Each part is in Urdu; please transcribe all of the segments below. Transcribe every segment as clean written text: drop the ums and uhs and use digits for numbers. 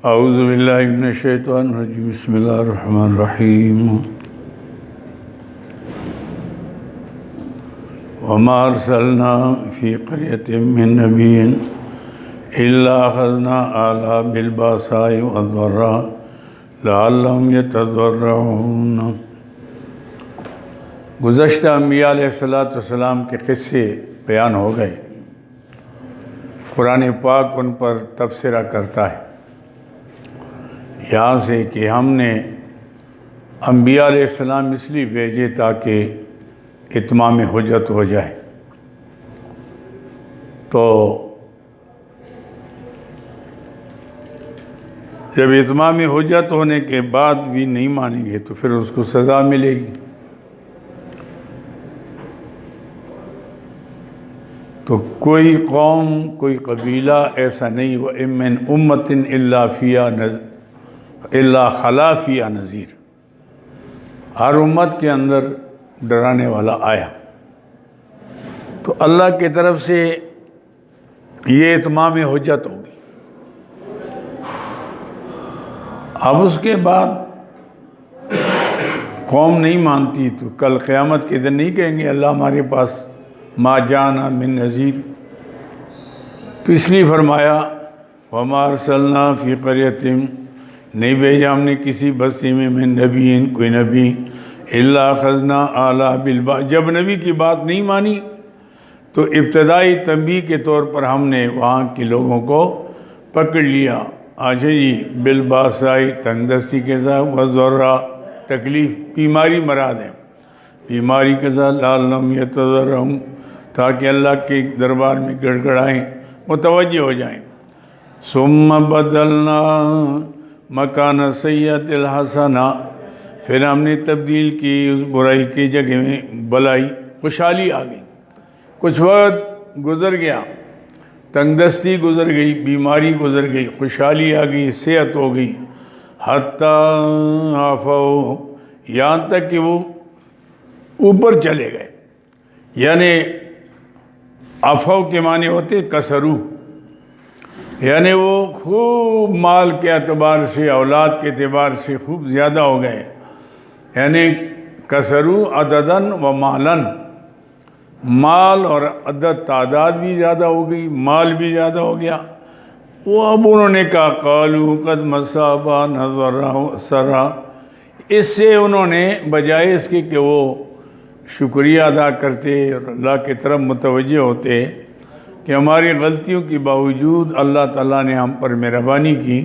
اعوذ باللہ من الشیطان الرجیم بسم اللہ الرحمن الرحیم وما ارسلنا فی قریۃ من نبی الا اخذنا اہلہا بالبأساء والضراء لعلہم یتضرعون۔ گزشتہ انبیاء علیہ السلام کے قصے بیان ہو گئے۔ قرآن پاک ان پر تبصرہ کرتا ہے یہاں سے کہ ہم نے انبیاء علیہ السلام اس لیے بھیجے تاکہ اتمام حجت ہو جائے۔ تو جب اتمام حجت ہونے کے بعد بھی نہیں مانیں گے تو پھر اس کو سزا ملے گی۔ تو کوئی قوم، کوئی قبیلہ ایسا نہیں، وَإِن مِّنْ أُمَّةٍ إِلَّا خَلَا فِيهَا نَذِيرٌ، ہر امت کے اندر ڈرانے والا آیا۔ تو اللہ کی طرف سے یہ اتمام حجت ہوگی۔ اب اس کے بعد قوم نہیں مانتی تو کل قیامت کے دن نہیں کہیں گے اللہ ہمارے پاس ما جانا من نذیر۔ تو اس لیے فرمایا وما ارسلنا فی قریۃ، نہیں بھیجا ہم نے کسی بستی میں من نبی، کوئی نبی، الا اخذنا اہلہا بالبأس، جب نبی کی بات نہیں مانی تو ابتدائی تنبیہ کے طور پر ہم نے وہاں کے لوگوں کو پکڑ لیا۔ اچھا جی، بالبأساء تنگ دستی کے ساتھ، والضراء تکلیف، بیماری مراد ہے، بیماری کے ساتھ، لعلہم یتضرعون، تاکہ اللہ کے دربار میں گڑ گڑائیں، متوجہ ہو جائیں۔ ثم بدلنا مکان السیئۃ الحسنہ، پھر ہم نے تبدیل کی اس برائی کی جگہ میں بلائی، خوشحالی آ گئی۔ کچھ وقت گزر گیا، تنگ دستی گزر گئی، بیماری گزر گئی، خوشحالی آ گئی، صحت ہو گئی، حتیٰ عفوا، یہاں تک کہ وہ اوپر چلے گئے۔ یعنی عفو کے معنی ہوتے کسرو، یعنی وہ خوب مال کے اعتبار سے، اولاد کے اعتبار سے خوب زیادہ ہو گئے، یعنی کسرو عددن و مالن، مال اور عدد تعداد بھی زیادہ ہو گئی، مال بھی زیادہ ہو گیا۔ وہ اب انہوں نے کہا قالوا قد مس آباءنا الضراء والسراء، اس سے انہوں نے بجائے اس کے کہ وہ شکریہ ادا کرتے اور اللہ کی طرف متوجہ ہوتے کہ ہماری غلطیوں کے باوجود اللہ تعالیٰ نے ہم پر مہربانی کی،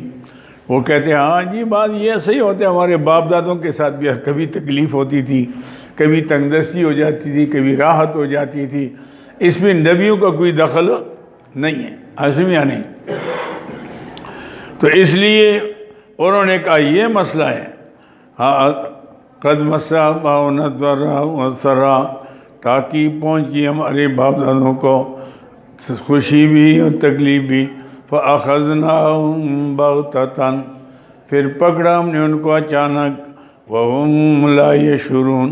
وہ کہتے ہیں ہاں جی بات یہ صحیح ہوتا ہے، ہمارے باپ دادوں کے ساتھ بھی کبھی تکلیف ہوتی تھی، کبھی تنگ دستی ہو جاتی تھی، کبھی راحت ہو جاتی تھی، اس میں نبیوں کا کوئی دخل نہیں ہے، ہاشمیہ نہیں۔ تو اس لیے انہوں نے کہا یہ مسئلہ ہے، قد مس آباءنا الضراء والسراء، تاکہ پہنچ گئی ہمارے باپ دادوں کو خوشی بھی اور تکلیف بھی، فَأَخَذْنَاهُمْ بَغْتَةً، پھر پکڑا ہم نے ان کو اچانک، وَهُمْ لَا يَشْعُرُونَ،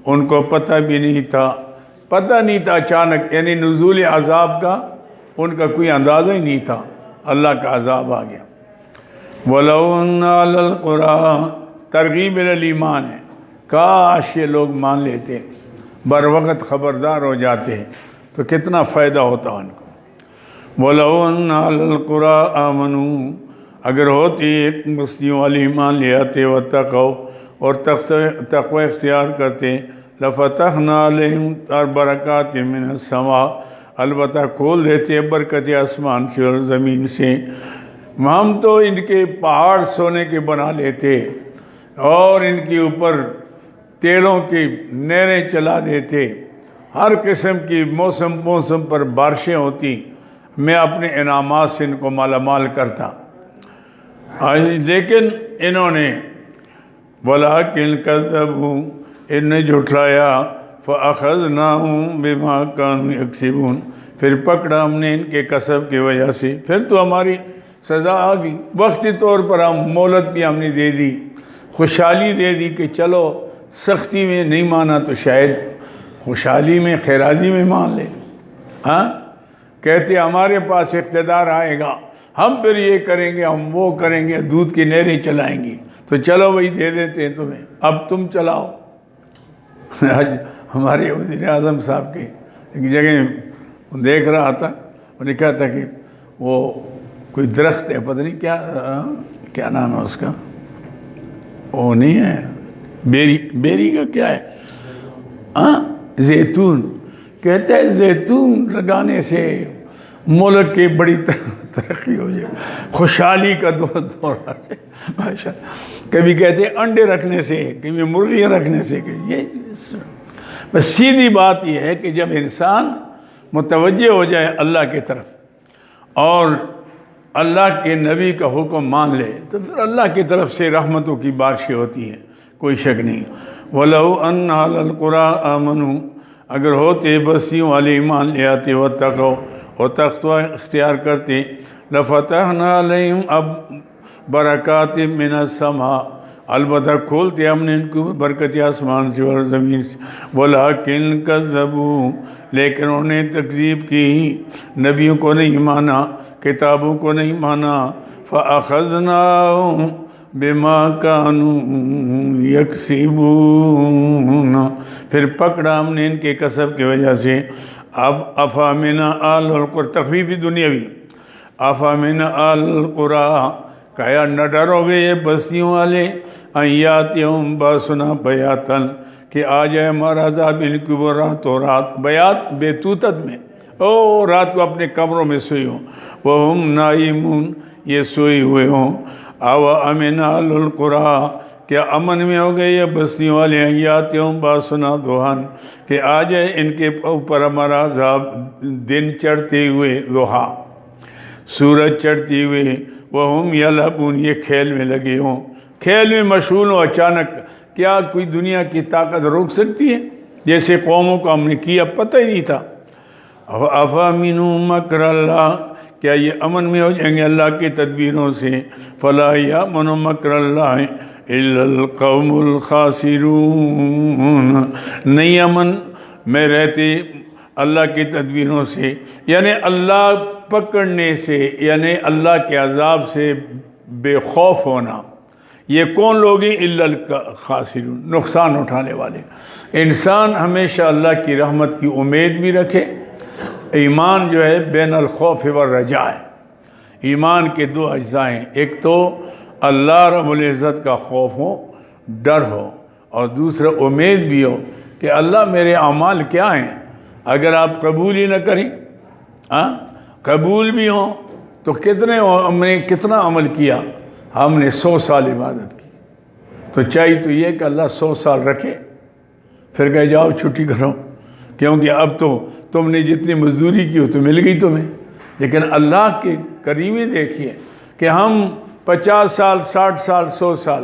ان کو پتہ بھی نہیں تھا، پتہ نہیں تھا اچانک، یعنی نزول عذاب کا ان کا کوئی اندازہ ہی نہیں تھا، اللہ کا عذاب آ گیا۔ وَلَوْ أَنَّ أَهْلَ الْقُرَىٰ، ترغیب الایمان ہے، کاش یہ لوگ مان لیتے، بر وقت خبردار ہو جاتے تو کتنا فائدہ ہوتا ان کو۔ وَلَوْ أَنَّ أَهْلَ الْقُرَىٰ آمَنُوا، اگر ہوتی ایک بستیوں والے ایمان لے آتے، واتقوا، اور تقوی اختیار کرتے، لَفَتَحْنَا عَلَيْهِمْ بَرَكَاتٍ مِّنَ السَّمَاءِ، البتہ کھول دیتے برکت آسمان سے اور زمین سے، ہم تو ان کے پہاڑ سونے کے بنا لیتے اور ان کے اوپر تیلوں کی نہریں چلا دیتے، ہر قسم کی موسم پر بارشیں ہوتی، میں اپنے انعامات سے ان کو مالا مال کرتا، لیکن انہوں نے وَلَٰكِنْ كَذَّبُوا، ان نے جھٹلایا، فَأَخَذْنَاهُمْ بِمَا كَانُوا يَكْسِبُونَ، پھر پکڑا ہم نے ان کے کسب کی وجہ سے، پھر تو ہماری سزا آ گئی، وقتی طور پر ہم مہلت بھی ہم نے دے دی، خوشحالی دے دی کہ چلو سختی میں نہیں مانا تو شاید خوشحالی میں، خیرازی میں مان لے۔ ہاں کہتے ہمارے پاس اقتدار آئے گا، ہم پھر یہ کریں گے، ہم وہ کریں گے، دودھ کی نہریں چلائیں گی۔ تو چلو بھائی دے دیتے ہیں تمہیں، اب تم چلاؤ۔ آج ہمارے وزیر اعظم صاحب کے ایک جگہ دیکھ رہا تھا، وہ لکھا تھا کہ وہ کوئی درخت ہے، پتہ نہیں کیا نام ہے اس کا، وہ نہیں ہے بیری کا کیا ہے، زیتون۔ کہتے ہیں زیتون لگانے سے ملک کی بڑی ترقی ہو جائے، خوشحالی کا دور آ جائے ماشاء اللہ۔ کبھی کہتے ہیں انڈے رکھنے سے، کبھی مرغیاں رکھنے سے، یہ بس سیدھی بات یہ ہے کہ جب انسان متوجہ ہو جائے اللہ کی طرف اور اللہ کے نبی کا حکم مان لے تو پھر اللہ کی طرف سے رحمتوں کی بارشیں ہوتی ہیں، کوئی شک نہیں۔ وَلَوْ أَنَّ أَهْلَ الْقُرَىٰ آمَنُوا، اگر ہوتے بستیوں والے ایمان لے آتے، واتقوا اور تقوی اختیار کرتے، لَفَتَحْنَا عَلَيْهِمْ اب برکات من السماء، البتہ کھولتے ہم نے ان کو برکت آسمان سے اور زمین سے، وَلَٰكِن كَذَّبُوا، لیکن انہوں نے تکذیب کی، نبیوں کو نہیں مانا، کتابوں کو نہیں مانا، فَأَخَذْنَاهُمْ بِمَا كَانُوا يَكْسِبُونَ، پھر پکڑا ہم نے ان کے کسب کی وجہ سے۔ اب أَفَمِنَ أَهْلِ الْقُرَىٰ، تخفیفی دنیاوی، أَفَمِنَ أَهْلِ الْقُرَىٰ، کہا نہ ڈرو گے یہ بستیوں والے، أَن يَأْتِيَهُمْ بَأْسُنَا بَيَاتًا، کہ آ جائے ہمارا عذاب ان کی وہ رات و رات، بیات بیتوتت میں، رات کو اپنے کمروں میں سوئی ہوں، وَهُمْ نَائِمُونَ، یہ سوئی ہوئے ہوں۔ أَوَ أَمِنَ أَهْلُ الْقُرَىٰ، کیا امن میں ہو گئے یہ بستیوں والے، أَن يَأْتِيَهُمْ بَأْسُنَا ضُحًى، کہ آ جائے ان کے اوپر ہمارا عذاب دن چڑھتے ہوئے، ضحیٰ سورج چڑھتے ہوئے، وَهُمْ يَلْعَبُونَ، یہ کھیل میں لگے ہوں، کھیل میں مشغول ہوں۔ اچانک کیا کوئی دنیا کی طاقت روک سکتی ہے؟ جیسے قوموں کو ہم نے کیا پتہ ہی نہیں تھا۔ أَفَأَمِنُوا مَكْرَ اللَّهِ، کیا یہ امن میں ہو جائیں گے اللہ کی تدبیروں سے؟ فَلَا يَأْمَنُ مَكْرَ اللَّهِ إِلَّا الْقَوْمُ الْخَاسِرُونَ، نہیں امن میں رہتے اللہ کی تدبیروں سے، یعنی اللہ پکڑنے سے، یعنی اللہ کے عذاب سے بے خوف ہونا۔ یہ کون لوگ ہیں؟ إِلَّا الْخَاسِرُونَ، نقصان اٹھانے والے۔ انسان ہمیشہ اللہ کی رحمت کی امید بھی رکھے۔ ایمان جو ہے بین الخوف والرجاء ہے، ایمان کے دو اجزاء ہیں، ایک تو اللہ رب العزت کا خوف ہو، ڈر ہو، اور دوسرا امید بھی ہو کہ اللہ میرے اعمال کیا ہیں، اگر آپ قبول ہی نہ کریں، قبول بھی ہوں تو ہم نے کتنا عمل کیا، ہم نے 100 سال عبادت کی، تو چاہیے تو یہ کہ اللہ 100 سال رکھے، پھر کہے جاؤ چھٹی کرو، کیونکہ اب تو تم نے جتنی مزدوری کی ہو تو مل گئی تمہیں۔ لیکن اللہ کی کریمی دیکھیے کہ ہم 50 سال 60 سال 100 سال،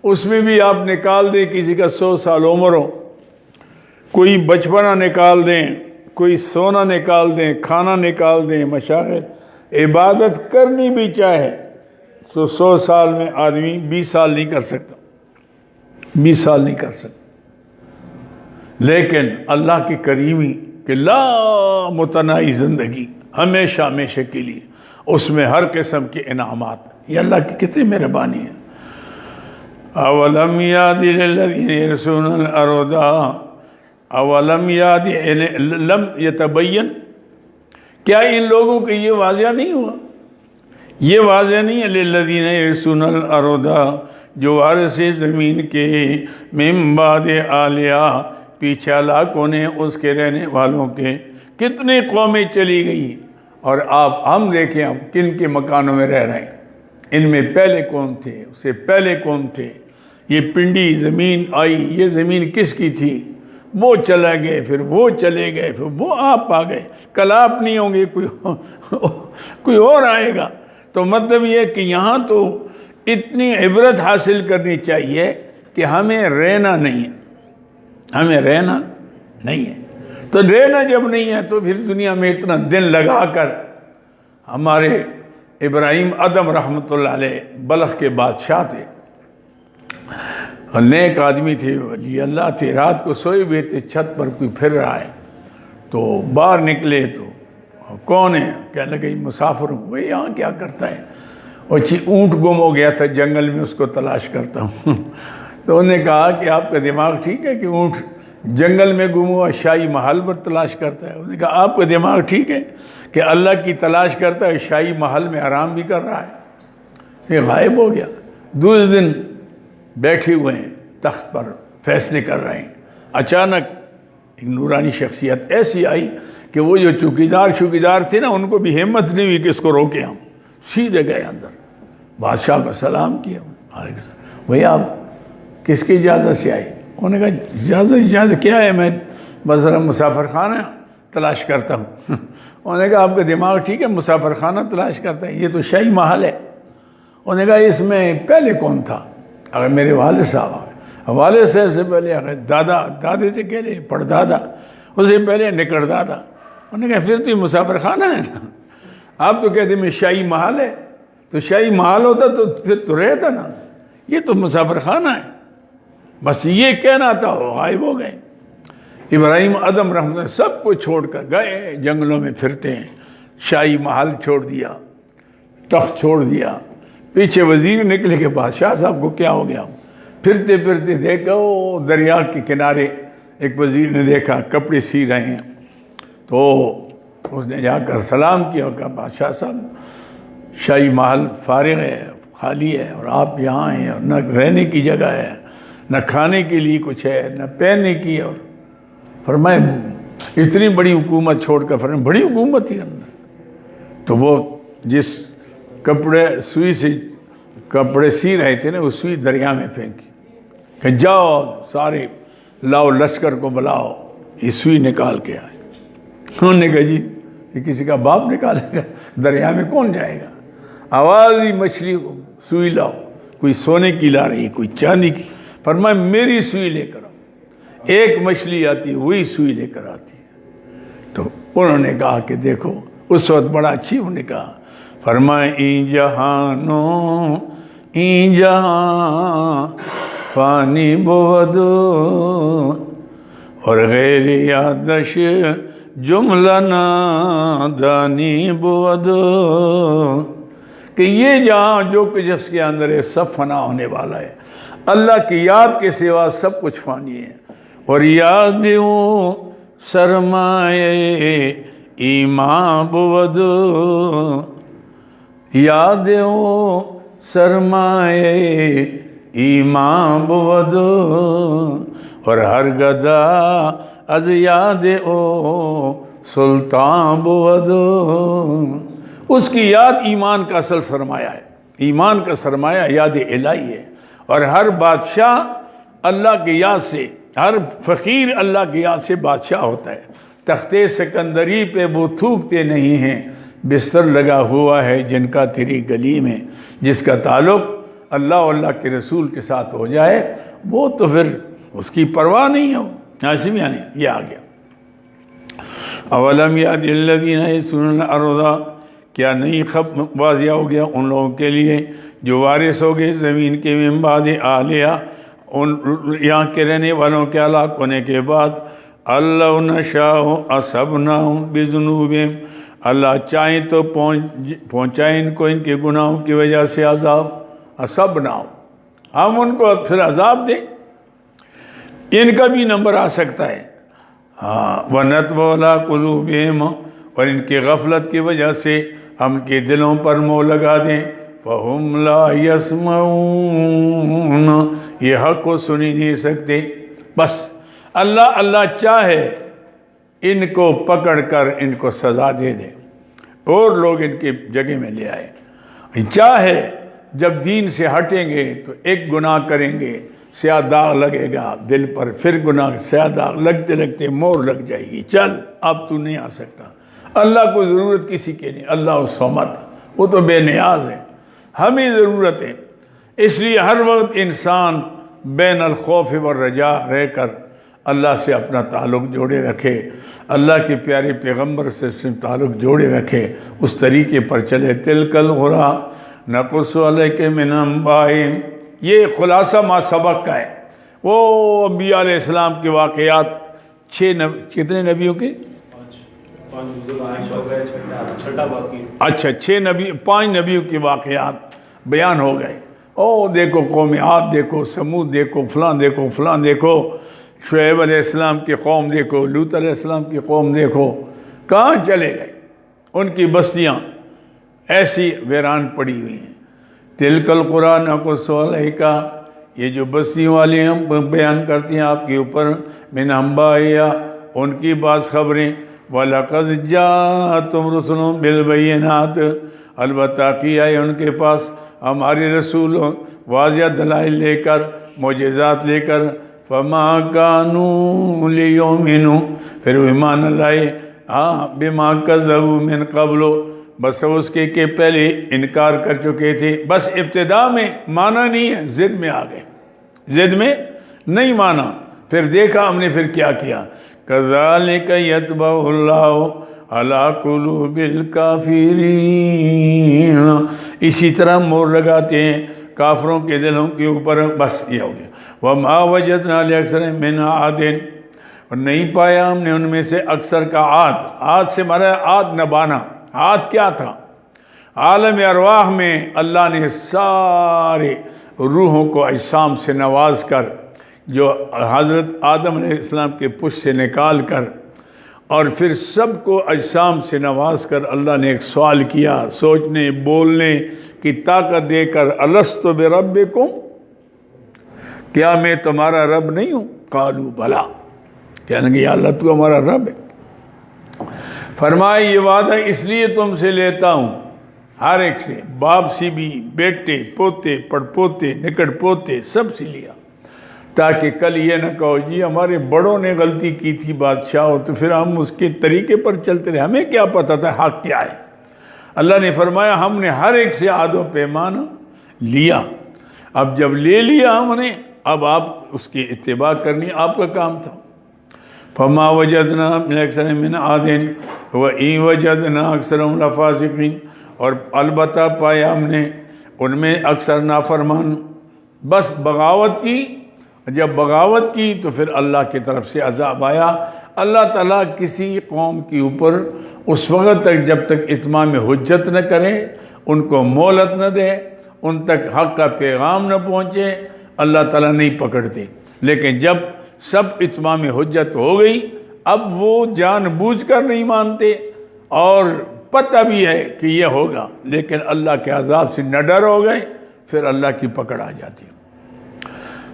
اس میں بھی آپ نکال دیں کسی کا 100 سال عمر ہو، کوئی بچپنا نکال دیں، کوئی سونا نکال دیں، کھانا نکال دیں، مشاغل، عبادت کرنی بھی چاہے تو 100 سال میں آدمی 20 سال نہیں کر سکتا، 20 سال نہیں کر سکتا۔ لیکن اللہ کی کریمی کہ لا متناہی زندگی ہمیشہ ہمیشہ کے لیے، اس میں ہر قسم کے انعامات، یہ اللہ کی کتنی مہربانی ہے۔ اولم یاد للذین یرثون الارض، اولم یاد لم یتبین، کیا ان لوگوں کو یہ واضح نہیں ہوا، یہ واضح نہیں ہے للذین یرثون الارض، جو وارث زمین کے، من بعد اہلہا، پیچھے ہلاکوں نے اس کے رہنے والوں کے، کتنی قومیں چلی گئی، اور ہم دیکھیں ہم کن کے مکانوں میں رہ رہے ہیں، ان میں پہلے کون تھے، اس سے پہلے کون تھے، یہ پنڈی زمین آئی، یہ زمین کس کی تھی، وہ چلے گئے، پھر وہ چلے گئے، پھر وہ آپ آ گئے، کل آپ نہیں ہوں گے، کوئی اور آئے گا۔ تو مطلب یہ کہ یہاں تو اتنی عبرت حاصل کرنی چاہیے کہ ہمیں رہنا نہیں ہے، ہمیں رہنا نہیں ہے۔ تو رہنا جب نہیں ہے تو پھر دنیا میں اتنا دن لگا کر، ہمارے ابراہیم ادم رحمۃ اللہ علیہ بلخ کے بادشاہ تھے، نیک آدمی تھے، ولی اللہ تھے، رات کو سوئے ہوئے تھے، چھت پر کوئی پھر رہا ہے تو باہر نکلے تو کون ہے؟ کہنے لگے مسافر ہوں۔ بھائی یہاں کیا کرتا ہے؟ اور اونٹ گم ہو گیا تھا جنگل میں، اس کو تلاش کرتا ہوں۔ تو انہوں نے کہا کہ آپ کا دماغ ٹھیک ہے کہ اونٹ جنگل میں گم ہوا شاہی محل پر تلاش کرتا ہے؟ انہوں نے کہا آپ کا دماغ ٹھیک ہے کہ اللہ کی تلاش کرتا ہے، شاہی محل میں آرام بھی کر رہا ہے؟ یہ غائب ہو گیا۔ دوسرے دن بیٹھے ہوئے ہیں تخت پر، فیصلے کر رہے ہیں، اچانک ایک نورانی شخصیت ایسی آئی کہ وہ جو چوکیدار تھے نا، ان کو بھی ہمت نہیں ہوئی کہ اس کو روکے ہم، سیدھے گئے اندر، بادشاہ کو سلام کیا۔ بھئی آپ کس کی اجازت سے آئی؟ انہوں نے کہا اجازت کیا ہے، میں بس ذرا مسافر خانہ تلاش کرتا ہوں۔ انہوں نے کہا آپ کا دماغ ٹھیک ہے، مسافر خانہ تلاش کرتا ہے؟ یہ تو شاہی محل ہے۔ انہوں نے کہا اس میں پہلے کون تھا؟ اگر میرے والد صاحب آ گئے، والد صاحب سے پہلے اگر دادے سے کہہ لے پڑدادا، اس سے پہلے نکڑ دادا۔ انہوں نے کہا پھر تو یہ مسافر خانہ ہے نا، آپ تو کہتے میں شاہی محل ہے، تو شاہی محل ہوتا تو پھر تو رہتا نا، یہ تو مسافر خانہ ہے۔ بس یہ کہنا تھا، وہ غائب ہو گئے۔ ابراہیم ادم رحمۃ اللہ سب کو چھوڑ کر گئے، جنگلوں میں پھرتے ہیں، شاہی محل چھوڑ دیا، تخت چھوڑ دیا، پیچھے وزیر نکلے کہ بادشاہ صاحب کو کیا ہو گیا؟ پھرتے پھرتے دیکھا وہ دریا کے کنارے ایک وزیر نے دیکھا کپڑے سی رہے ہیں، تو اس نے جا کر سلام کیا اور کہا بادشاہ صاحب شاہی محل فارغ ہے، خالی ہے، اور آپ یہاں ہیں، اور نہ رہنے کی جگہ ہے، نہ کھانے کے لیے کچھ ہے، نہ پہننے کی۔ اور فرمائے اتنی بڑی حکومت چھوڑ کر، فرمائے بڑی حکومت ہی اندر۔ تو وہ جس سوئی سے کپڑے سی رہے تھے نا، وہ سوئی دریا میں پھینکی کہ جاؤ سارے لاؤ، لشکر کو بلاؤ، یہ سوئی نکال کے آئے۔ انہوں نے کہا جی یہ کسی کا باپ نکالے گا، دریا میں کون جائے گا؟ آواز ہی مچھلی کو سوئی لاؤ، کوئی سونے کی لا رہی، کوئی چاندی کی۔ فرمایا میری سوئی لے کر آؤ، ایک مچھلی آتی ہے وہی سوئی لے کر آتی ہے۔ تو انہوں نے کہا کہ دیکھو، اس وقت بڑا اچھی انہوں نے کہا، فرمائے این جہانوں این جہاں فانی بود، اور غیر یادش جملہ نادانی بود، کہ یہ جہاں جو کچھ اس کے اندر ہے سب فنا ہونے والا ہے، اللہ کی یاد کے سوا سب کچھ فانی ہے۔ اور یادوں سرمایہ ایمان بود، یادوں سرمایہ ایمان بود، اور ہر گدا از یاد او سلطان بود۔ اس کی یاد ایمان کا اصل سرمایہ ہے، ایمان کا سرمایہ یاد الہی ہے، اور ہر بادشاہ اللہ کی یاد سے، ہر فقیر اللہ کی یاد سے بادشاہ ہوتا ہے۔ تخت سکندری پہ وہ تھوکتے نہیں ہیں، بستر لگا ہوا ہے جن کا تیری گلی میں، جس کا تعلق اللہ اور اللہ کے رسول کے ساتھ ہو جائے وہ تو پھر اس کی پرواہ نہیں ہو۔ ناظرین یعنی یہ آ گیا، اولم یاد الذین یرثون الارض، کیا نہیں واضح ہو گیا ان لوگوں کے لیے جو وارث ہو گئے زمین کے من بعد اہلہا، ان یہاں کے رہنے والوں کے ہلاک ہونے کے بعد، اللہ نشاء اصبناہم بذنوبہم، اللہ چاہیں تو پہنچائیں ان کو ان کے گناہوں کی وجہ سے عذاب، اصبناہم، ہم ان کو پھر عذاب دیں، ان کا بھی نمبر آ سکتا ہے۔ وَنَطْبَعُ عَلَىٰ قُلُوبِهِمْ، اور ان کی غفلت کی وجہ سے ہم کے دلوں پر مہر لگا دیں، فَهُمْ لَا يَسْمَعُونَ، یہ حق کو سنی نہیں سکتے۔ بس اللہ چاہے ان کو پکڑ کر ان کو سزا دے دے اور لوگ ان کی جگہ میں لے آئے، چاہے جب دین سے ہٹیں گے تو ایک گناہ کریں گے سیاہ داغ لگے گا دل پر، پھر گناہ سیاہ داغ لگتے لگتے مور لگ جائے گی، چل اب تو نہیں آ سکتا۔ اللہ کو ضرورت کسی کے نہیں، اللہ الصمد، وہ تو بے نیاز ہے، ہمیں ضرورت ہے۔ اس لیے ہر وقت انسان بین الخوف والرجاء رہ کر اللہ سے اپنا تعلق جوڑے رکھے، اللہ کے پیارے پیغمبر سے تعلق جوڑے رکھے، اس طریقے پر چلے۔ تلک القری نقص علیک من انبائہم، یہ خلاصہ ما سبق کا ہے، وہ انبیاء علیہ السلام کے واقعات، کتنے نبیوں کے؟ اچھا 5 نبیوں کے واقعات بیان ہو گئے. او دیکھو قوم عاد دیکھو، سمود دیکھو، فلاں دیکھو، فلاں دیکھو، شعیب علیہ السلام کی قوم دیکھو، لوط علیہ السلام کی قوم دیکھو، کہاں چلے گئے. ان کی بستیاں ایسی ویران پڑی ہوئی ہیں. تلک القریٰ نقص علیک، یہ جو بستیوں والی ہم بیان کرتی ہیں آپ کے اوپر، من انبائہا، ان کی بعض خبریں. وَلَقَدْ جَاءَتْهُمْ رُسُلُهُم بِالْبَيِّنَاتِ، البتہ کی آئی ان کے پاس ہماری رسول واضح دلائل لے کر، معجزات لے کر. فَمَا كَانُوا لِيُؤْمِنُوا، پھر وہ ایمان لائے بِمَا كَذَّبُوا مِن قَبْلُ، بس اس کے کہ پہلے انکار کر چکے تھے. بس ابتدا میں مانا نہیں ہے، ضد میں آ گئے، ضد میں نہیں مانا. پھر دیکھا ہم نے پھر کیا کیا. كَذَلِكَ يَطْبَعُ اللَّهُ عَلَىٰ قُلُوبِ الْكَافِرِينَ، اسی طرح مور لگاتے ہیں کافروں کے دلوں کے اوپر. بس یہ ہو گیا. وَمَا وَجَدْنَا لِأَكْثَرِهِم مِّنْ عَادٍ، اور نہیں پایا ہم نے ان میں سے اکثر کا عاد. عاد سے مراد عاد نبانا. عاد کیا تھا؟ عالم ارواح میں اللہ نے سارے روحوں کو اجسام سے نواز کر، جو حضرت آدم علیہ السلام کے پشت سے نکال کر، اور پھر سب کو اجسام سے نواز کر اللہ نے ایک سوال کیا، سوچنے بولنے کی طاقت دے کر، الست بربکم، کیا میں تمہارا رب نہیں ہوں؟ قالوا بلا، کہنے لگے یا اللہ تو ہمارا رب ہے. فرمایا یہ وعدہ اس لیے تم سے لیتا ہوں، ہر ایک سے، باپ سے بھی، بیٹے، پوتے، پڑپوتے، نکٹ پوتے، سب سے لیا، تاکہ کل یہ نہ کہو جی ہمارے بڑوں نے غلطی کی تھی بادشاہ ہو، تو پھر ہم اس کے طریقے پر چلتے رہے، ہمیں کیا پتہ تھا حق کیا ہے. اللہ نے فرمایا ہم نے ہر ایک سے عہد و پیمانہ لیا. اب جب لے لیا ہم نے، اب آپ اس کی اتباع کرنی آپ کا کام تھا. فما وجدنا اکثر من عادٍ وإن وجدنا اکثرهم لفاسقین، اور البتہ پایا ہم نے ان میں اکثر نافرمان. بس بغاوت کی، جب بغاوت کی تو پھر اللہ کی طرف سے عذاب آیا. اللہ تعالیٰ کسی قوم کے اوپر اس وقت تک جب تک اتمام حجت نہ کرے، ان کو مہلت نہ دے، ان تک حق کا پیغام نہ پہنچے، اللہ تعالیٰ نہیں پکڑتے. لیکن جب سب اتمام حجت ہو گئی، اب وہ جان بوجھ کر نہیں مانتے، اور پتہ بھی ہے کہ یہ ہوگا، لیکن اللہ کے عذاب سے نہ ڈر ہو گئے، پھر اللہ کی پکڑ آ جاتی.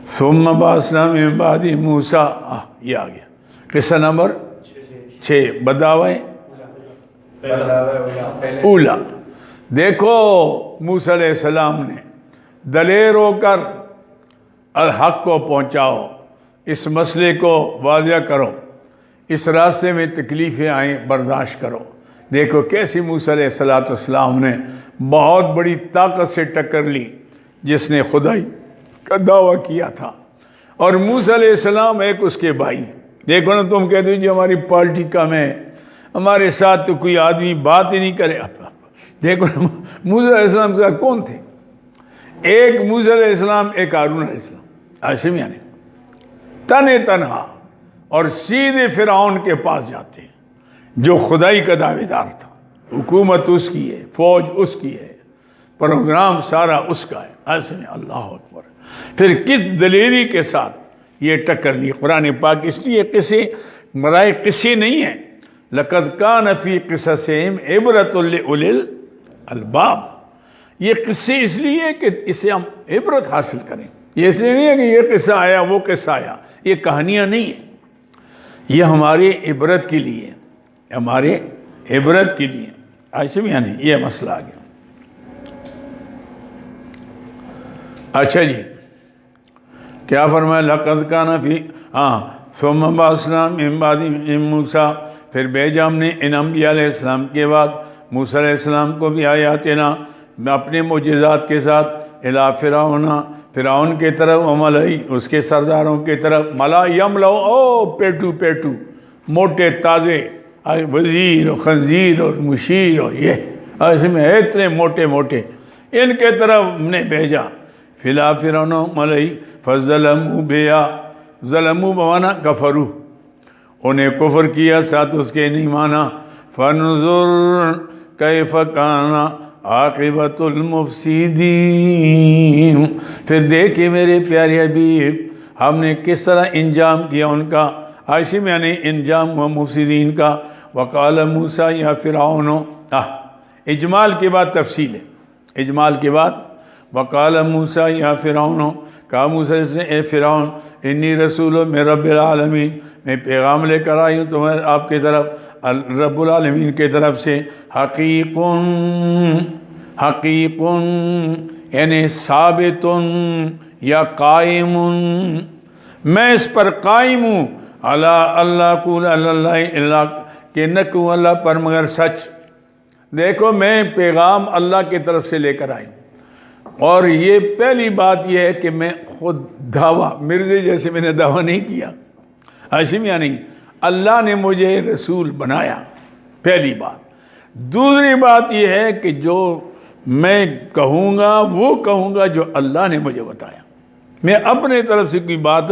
ثم بعثنا من بعد موسیٰ، یہ آ گیا قصہ نمبر 6، بداوے اولا. دیکھو موسیٰ علیہ السلام نے دلیر ہو کر الحق کو پہنچاؤ، اس مسئلے کو واضح کرو، اس راستے میں تکلیفیں آئیں برداشت کرو. دیکھو کیسی موسیٰ علیہ السلام نے بہت بڑی طاقت سے ٹکر لی، جس نے خدائی کا دعویٰ کیا تھا. اور موسیٰ علیہ السلام ایک اس کے بھائی. دیکھو نا، تم کہتے ہو جی ہماری پارٹی کم ہے، ہمارے ساتھ تو کوئی آدمی بات ہی نہیں کرے. دیکھو نا موسیٰ علیہ السلام کے ساتھ کون تھے؟ ایک موسیٰ علیہ السلام، ایک ہارون علیہ السلام، ہاشمی یعنی تنہا، اور سیدھے فرعون کے پاس جاتے ہیں جو خدائی کا دعوے دار تھا. حکومت اس کی ہے، فوج اس کی ہے، پروگرام سارا اس کا ہے. ایسے اللہ اکبر. پھر کس دلیری کے ساتھ یہ ٹکر لی. قرآن پاک اس لیے قصے مرائے قصے نہیں ہیں. لقد کان فی قصصہم عبرۃ لأولی الالباب، یہ قصے اس لیے کہ اسے ہم عبرت حاصل کریں. یہ اس لیے نہیں ہے کہ یہ قصہ آیا وہ قصہ آیا، یہ کہانیاں نہیں ہیں، یہ ہمارے عبرت کے لیے، ہمارے عبرت کے لیے. ایسے بھی نہیں، یہ مسئلہ آ گیا. اچھا جی، کیا فرمایا؟ لقد کان فی ثم بعثنا من بعد موسیٰ، پھر بھیجا ہم نے ان انبیاء علیہ السلام کے بعد موسیٰ علیہ السلام کو بھی آیاتنا، اپنے معجزات کے ساتھ، الی فرعون کے طرف، وملئی اس کے سرداروں کے طرف. ملا یملو، او پیٹو پیٹو، موٹے تازے، وزیر و خنزیر اور مشیر اور یہ ایسے میں اتنے موٹے موٹے، ان کے طرف ہم نے بھیجا. فلا فرعون ملئی فظلموا بیا، ظلموا بمانا کفروا، انہیں کفر کیا، ساتھ اس کے نہیں مانا. فانظر کیف کان عاقبۃ المفسدین، پھر دیکھیں میرے پیارے حبیب ہم نے کس طرح انجام کیا ان کا، عاشم یعنی انجام ہوا مفسدین کا۔ وقال موسیٰ یا فرعون، اجمال کے بعد تفصیل ہے، اجمال کے بعد وقال موسیٰ یا فرعون، کہا موسیٰ نے اے فرعون انی رسول من رب العالمین، میں پیغام لے کر آئی ہوں تمہیں آپ کی طرف رب العالمین کی طرف سے، حقیق یعنی ثابت یا قائم، میں اس پر قائم ہوں، اللہ قول اللہ اللہ کہ نہ کہوں اللہ پر مگر سچ۔ دیکھو میں پیغام اللہ کی طرف سے لے کر آئی ہوں، اور یہ پہلی بات یہ ہے کہ میں خود دعویٰ مرزے جیسے میں نے دعویٰ نہیں کیا، ہاشم یعنی اللہ نے مجھے رسول بنایا، پہلی بات۔ دوسری بات یہ ہے کہ جو میں کہوں گا وہ کہوں گا جو اللہ نے مجھے بتایا، میں اپنے طرف سے کوئی بات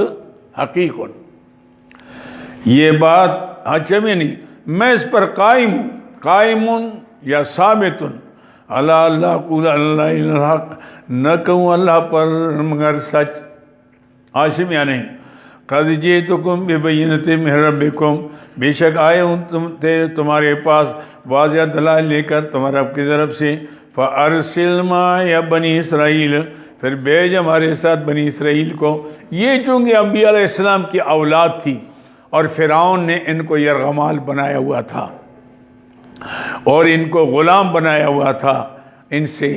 حقیقت، یہ بات ہاشم نہیں، میں اس پر قائم ہوں، قائم یا ثابت، اللہ قول اللہ الحق، نہ کہوں اللہ پر مگر سچ، ہاشم یعنی قد جئتکم ببینۃ من ربکم، بے شک آئے ہوں تمہارے پاس واضح دلائل لے کر تمہارے رب کی طرف سے، فارسل معی بنی اسرائیل، پھر بھیج ہمارے ساتھ بنی اسرائیل کو۔ یہ چونکہ انبیاء علیہ السلام کی اولاد تھی اور فرعون نے ان کو یرغمال بنایا ہوا تھا اور ان کو غلام بنایا ہوا تھا، ان سے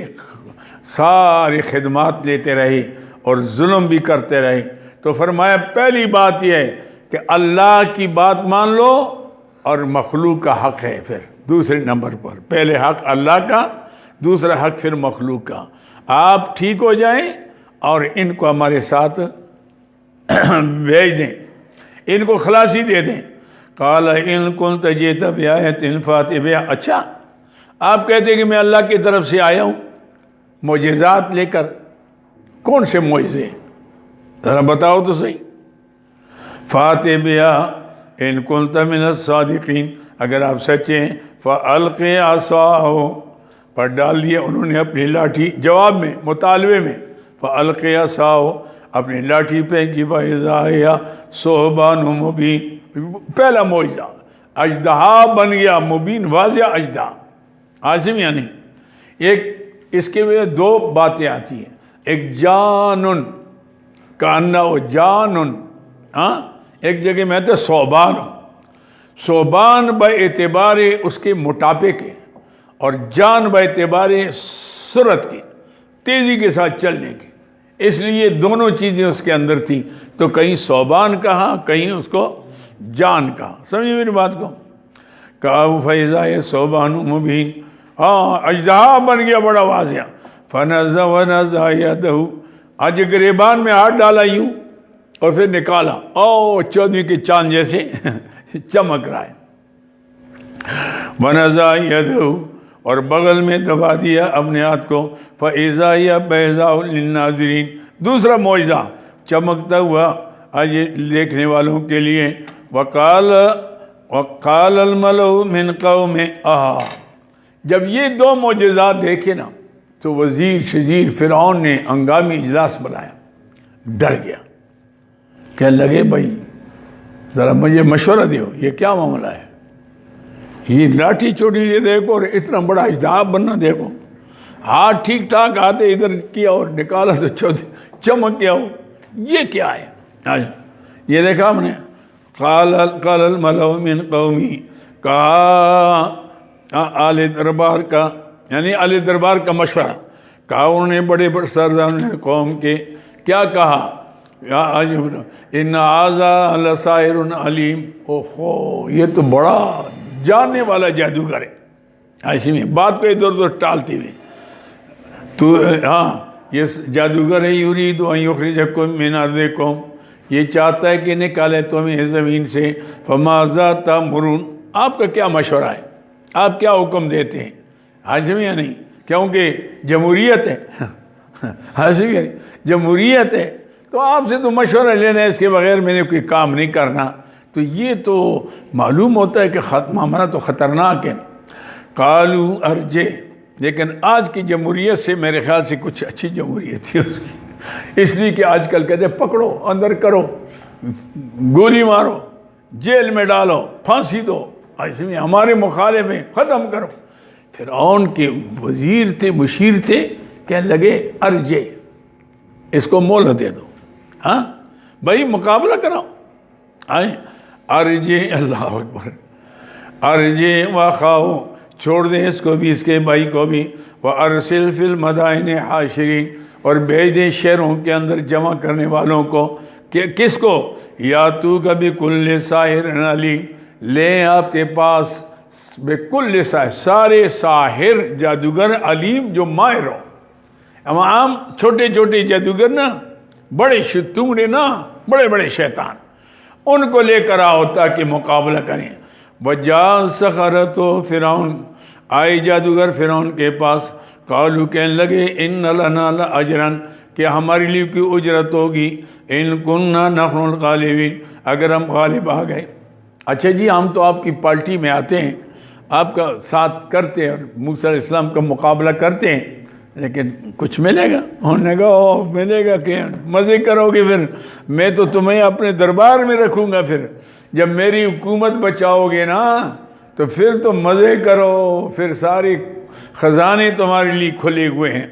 ساری خدمات لیتے رہے اور ظلم بھی کرتے رہے، تو فرمایا پہلی بات یہ ہے کہ اللہ کی بات مان لو اور مخلوق کا حق ہے، پھر دوسرے نمبر پر پہلے حق اللہ کا، دوسرا حق پھر مخلوق کا، آپ ٹھیک ہو جائیں اور ان کو ہمارے ساتھ بھیج دیں، ان کو خلاصی دے دیں۔ قال ان کنت جئت بآیۃ فأت بہا، اچھا آپ کہتے ہیں کہ میں اللہ کی طرف سے آیا ہوں معجزات لے کر، کون سے معجزے ذرا بتاؤ تو صحیح۔ فأت بہا ان کنت من الصادقین، اگر آپ سچے ہیں، فألق عصاہ، پر ڈال دیا انہوں نے اپنی لاٹھی، جواب میں مطالبے میں، فألق عصاہ، اپنی لاٹھی پھینکی، فإذا ہی ثعبان مبین، پہلا معجزہ اژدہا بن گیا، مبین واضح اژدہا، عاصم یعنی ایک اس کے میں دو باتیں آتی ہیں، ایک جانن کانہ و جانن، ایک جگہ میں آتا ہے ثعبان، ثعبان باعتبار اس کے موٹاپے کے اور جان باعتبار سرعت کی، تیزی کے ساتھ چلنے کی، اس لیے دونوں چیزیں اس کے اندر تھیں، تو کہیں ثعبان کہا کہیں اس کو جان کہا، سمجھے میری بات کو۔ کہا فإذا ہی ثعبان مبین، اژدہا بن گیا بڑا واضح، فنزع ونزع یدہ، آج گریبان میں ہاتھ ڈالا یوں اور پھر نکالا، چودھویں کے چاند جیسے چمک رہا ہے، ونزع یدہ، اور بغل میں دبا دیا اپنے ہاتھ کو، فإذا ہی بیضاء للناظرین، دوسرا معجزہ چمکتا ہوا آج دیکھنے والوں کے لیے۔ وقال الملأ من قوم، جب یہ دو معجزات دیکھے نا تو وزیر شزیر فرعون نے ہنگامی اجلاس بلایا، ڈر گیا، کہنے لگے بھائی ذرا مجھے مشورہ دیو، یہ کیا معاملہ ہے، یہ لاٹھی چھوٹی سے دیکھو اور اتنا بڑا اژدہا بننا دیکھو، ہاتھ ٹھیک ٹھاک آتے ادھر کیا اور نکالا تو چمک گیا ہو، یہ کیا ہے؟ یہ دیکھا ہم نے، قال الملأ من قومی، کہا آل دربار کا، یعنی آل دربار کا مشورہ، کہا انہوں نے بڑے بڑے سردار قوم کے، کیا کہا؟ ان ھذا لساحر علیم، اوہو یہ تو بڑا جاننے والا جادوگر ہے، ہاشمی بات کو ادھر ادھر ٹالتے ہوئے، تو یہ جادوگر ہے، یرید ان یخرجکم من ارضکم، یہ چاہتا ہے کہ نکالے تمہیں زمین سے، فماذا تأمرون، آپ کا کیا مشورہ ہے، آپ کیا حکم دیتے ہیں؟ ہاشمی یا نہیں، کیونکہ جمہوریت ہے، ہاشمی یا نہیں، جمہوریت ہے، تو آپ سے تو مشورہ لینا ہے، اس کے بغیر میں نے کوئی کام نہیں کرنا، تو یہ تو معلوم ہوتا ہے کہ معاملہ تو خطرناک ہے. قالو ارجے، لیکن آج کی جمہوریت سے میرے خیال سے کچھ اچھی جمہوریت تھی اس کی، اس لیے کہ آج کل کہتے ہیں پکڑو، اندر کرو، گولی مارو، جیل میں ڈالو، پھانسی دو، ایسے میں ہمارے مخالف ہیں، ختم کرو. فرعون کے وزیر تھے، مشیر تھے، کہنے لگے ارجے، اس کو مہلت دے دو، ہاں بھائی مقابلہ کراؤ. ارجے، اللہ اکبر، ارجے واخاؤ، چھوڑ دیں اس کو بھی، اس کے بھائی کو بھی. وَأَرْسِلْ فِي الْمَدَائِنِ حَاشِرِينَ، اور بھیج دیں شہروں کے اندر جمع کرنے والوں کو. کس کو؟ یَأْتُوكَ بِكُلِّ سَاحِرٍ عَلِيمٍ، لیں آپ کے پاس بِكُلِّ ساحر، سارے ساحر جادوگر، علیم جو ماہر ہو. عام چھوٹے چھوٹے جادوگر نا، بڑے شتونگڑے نا، بڑے بڑے شیطان، ان کو لے کر آؤ تاکہ مقابلہ کریں. وَجَاءَ السَّحَرَةُ، فرعون آئے جادوگر فرعون کے پاس. قالوا، کہنے لگے اِنَّ لَنَا لَأَجْرًا، کہ ہمارے لیے کوئی اجرت ہوگی، اِن كُنَّا نَحْنُ الْغَالِبِينَ، اگر ہم غالب آ گئے. اچھا جی، ہم تو آپ کی پارٹی میں آتے ہیں، آپ کا ساتھ کرتے ہیں اور موسیٰ علیہ السلام کا مقابلہ کرتے ہیں، لیکن کچھ ملے گا؟ انہوں نے کہا ملے گا کہ مزے کرو گے، پھر میں تو تمہیں اپنے دربار میں رکھوں گا، پھر جب میری حکومت بچاؤ گے نا تو پھر تو مزے کرو، پھر سارے خزانے تمہارے لیے کھلے ہوئے ہیں.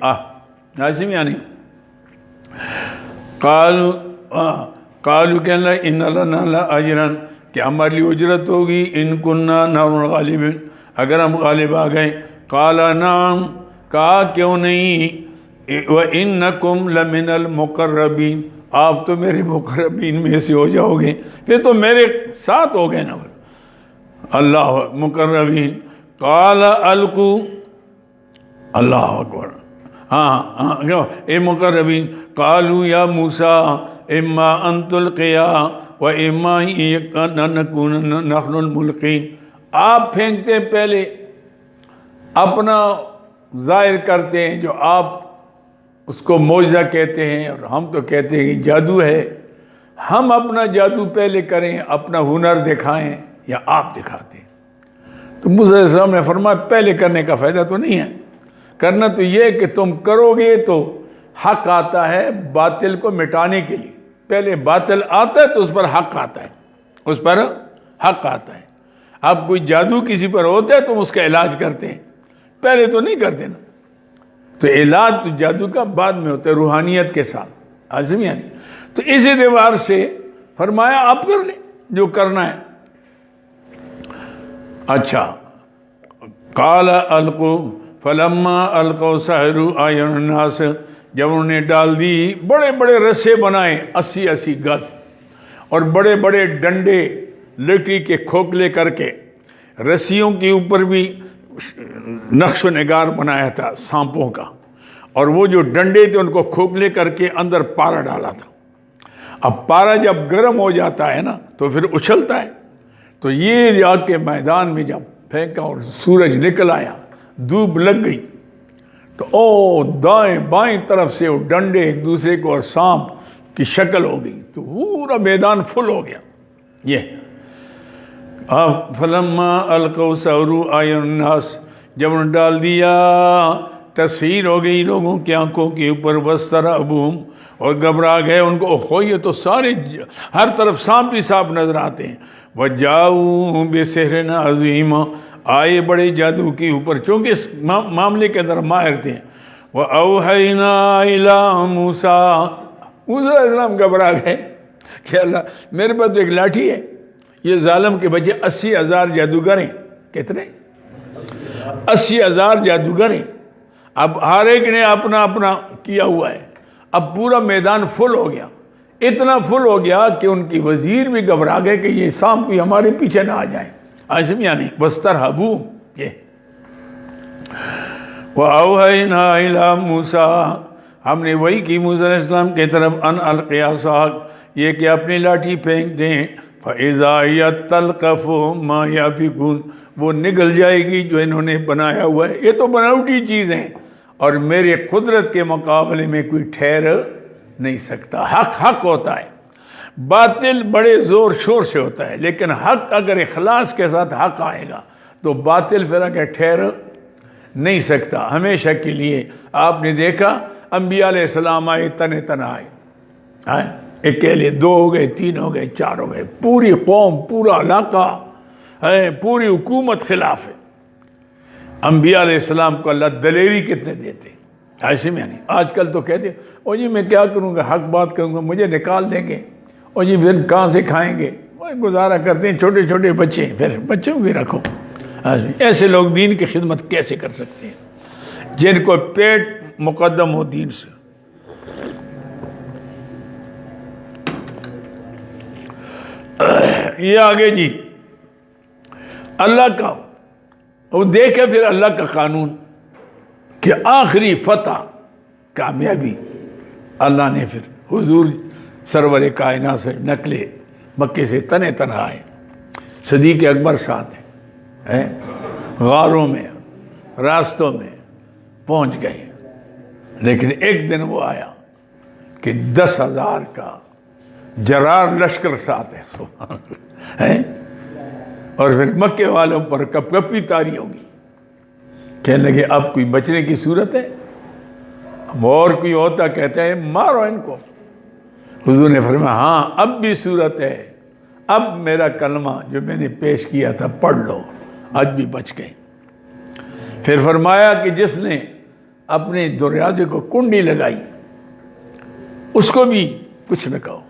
ناظرین یعنی قالوا کہنا ان لنا لاجرا، کہ ہمارے لیے اجرت ہوگی، ان کننا نحن الغالبین، اگر ہم غالب آ گئے. قال نعم، کہا کیوں نہیں، وَإِنَّكُمْ لَمِنَ الْمُقَرَّبِينَ، آپ تو میرے مقربین میں سے ہو جاؤ گے، پھر تو میرے ساتھ ہو گئے نا. اللہ مقربین. قال القوا، اللہ اکبر، ہاں اے مقربین. قالوا یا موسیٰ اما ان تلقیا و اما ان نکون نحن الملقین. آپ پھینکتے ہیں، پہلے اپنا ظاہر کرتے ہیں جو آپ اس کو معجزہ کہتے ہیں، اور ہم تو کہتے ہیں کہ جادو ہے. ہم اپنا جادو پہلے کریں، اپنا ہنر دکھائیں، یا آپ دکھاتے ہیں؟ تو موسیٰ علیہ السلام نے فرمایا پہلے کرنے کا فائدہ تو نہیں ہے، کرنا تو یہ ہے کہ تم کرو گے تو حق آتا ہے باطل کو مٹانے کے لیے. پہلے باطل آتا ہے تو اس پر حق آتا ہے، اس پر حق آتا ہے. اب کوئی جادو کسی پر ہوتا ہے تو اس کا علاج کرتے ہیں، پہلے تو نہیں کرتے نا. تو علاج تو جادو کا بعد میں ہوتا ہے، روحانیت کے ساتھ. عظیم یعنی تو اس اعتبار سے فرمایا آپ کر لیں جو کرنا ہے. اچھا، قال القوا فلما القوا سحروا اعین الناس، جب انہوں نے ڈال دی، بڑے بڑے رسے بنائے 80 گز، اور بڑے بڑے ڈنڈے لکڑی کے کھوکھلے کر کے، رسیوں کے اوپر بھی نقش و نگار بنایا تھا سانپوں کا، اور وہ جو ڈنڈے تھے ان کو کھوکھلے کر کے اندر پارا ڈالا تھا. اب پارا جب گرم ہو جاتا ہے نا تو پھر اچھلتا ہے. تو یہ آگ کے میدان میں جب پھینکا اور سورج نکل آیا، دھوپ لگ گئی، تو دائیں بائیں طرف سے وہ ڈنڈے ایک دوسرے کو اور سانپ کی شکل ہو گئی، تو پورا میدان فل ہو گیا. یہ فلما القوا سحروا اعین الناس، جب انہوں نے ڈال دیا تصویر ہو گئی لوگوں کی آنکھوں کے اوپر. واسترہبوہم، اور گھبرا گئے ان کو، اوہو یہ تو سارے ہر طرف سانپ ہی سانپ نظر آتے ہیں. وجاؤ بسحر عظیم، آئے بڑے جادو کے اوپر، چونکہ اس معاملے کے اندر ماہر تھے. وَأَوْحَيْنَا إِلَىٰ مُوسَىٰ، موسیٰ علیہ السلام گھبرا گئے کہ اللہ میرے پاس تو ایک لاٹھی ہے، یہ ظالم کے بچے 80,000 جادوگر ہیں. کتنے؟ 80,000 جادوگر ہیں. اب ہر ایک نے اپنا اپنا کیا ہوا ہے. اب پورا میدان فل ہو گیا، اتنا فل ہو گیا کہ ان کی وزیر بھی گھبرا گئے کہ یہ سانپ کوئی ہمارے پیچھے نہ آ جائیں. عظیم یعنی واسترہبوا، یہ وَأَوْحَيْنَا إِلَىٰ مُوسَىٰ، ہم نے وہی کی موسیٰ علیہ السلام کی طرف، ان القی عصاک، یہ کہ اپنی لاٹھی پھینک دیں. فَإِذَا هِيَ تَلْقَفُ مَا يَأْفِكُونَ، وہ نگل جائے گی جو انہوں نے بنایا ہوا ہے. یہ تو بناوٹی چیز ہیں اور میرے قدرت کے مقابلے میں کوئی ٹھہر نہیں سکتا. حق حق ہوتا ہے. باطل بڑے زور شور سے ہوتا ہے، لیکن حق اگر اخلاص کے ساتھ حق آئے گا تو باطل پھر آگے ٹھہر نہیں سکتا ہمیشہ کے لیے۔ آپ نے دیکھا انبیاء علیہ السلام آئے، تن تن آئے، اکیلے 2 ہو گئے، 3 ہو گئے، 4 ہو گئے، پوری قوم، پورا علاقہ، پوری حکومت خلاف ہے۔ انبیاء علیہ السلام کو اللہ دلیری کتنے دیتے، ایسے میں نہیں۔ آج کل تو کہتے او جی میں کیا کروں گا، حق بات کروں گا مجھے نکال دیں گے، او جی پھر کہاں سے کھائیں گے، گزارا کرتے ہیں، چھوٹے چھوٹے بچے، پھر بچوں کو بھی رکھو۔ ایسے لوگ دین کی خدمت کیسے کر سکتے ہیں جن کو پیٹ مقدم ہو دین سے؟ یہ آگے جی اللہ کا، وہ دیکھے پھر اللہ کا قانون کہ آخری فتح کامیابی اللہ نے پھر حضور سرور کائنات سے نکلے مکے سے تنے تنہا آئے، صدیق اکبر ساتھ ہیں، غاروں میں راستوں میں پہنچ گئے، لیکن ایک دن وہ آیا کہ 10,000 کا جرار لشکر ساتھ ہے، سبحان اللہ، اور پھر مکے والوں پر کپ کپی تاری ہوگی، کہنے لگے اب کوئی بچنے کی صورت ہے؟ اور کوئی ہوتا کہتا ہے مارو ان کو۔ حضور نے فرمایا ہاں اب بھی صورت ہے، اب میرا کلمہ جو میں نے پیش کیا تھا پڑھ لو، آج بھی بچ گئے۔ پھر فرمایا کہ جس نے اپنے دروازے کو کنڈی لگائی اس کو بھی کچھ نہ کہو۔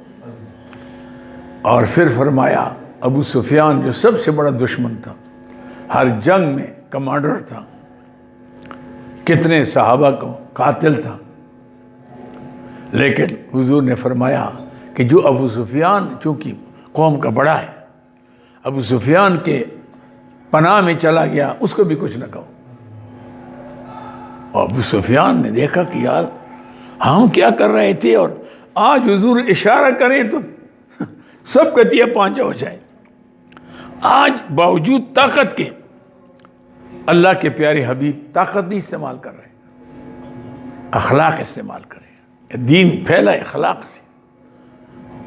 اور پھر فرمایا ابو سفیان جو سب سے بڑا دشمن تھا، ہر جنگ میں کمانڈر تھا، کتنے صحابہ کو قاتل تھا، لیکن حضور نے فرمایا کہ جو ابو سفیان چونکہ قوم کا بڑا ہے، ابو سفیان کے پناہ میں چلا گیا اس کو بھی کچھ نہ کہو۔ اور ابو سفیان نے دیکھا کہ یار ہم کیا کر رہے تھے، اور آج حضور اشارہ کریں تو سب کتیا پانچا ہو جائے۔ آج باوجود طاقت کے اللہ کے پیارے حبیب طاقت نہیں استعمال کر رہے، اخلاق استعمال کر رہے، دین پھیلا اخلاق سے۔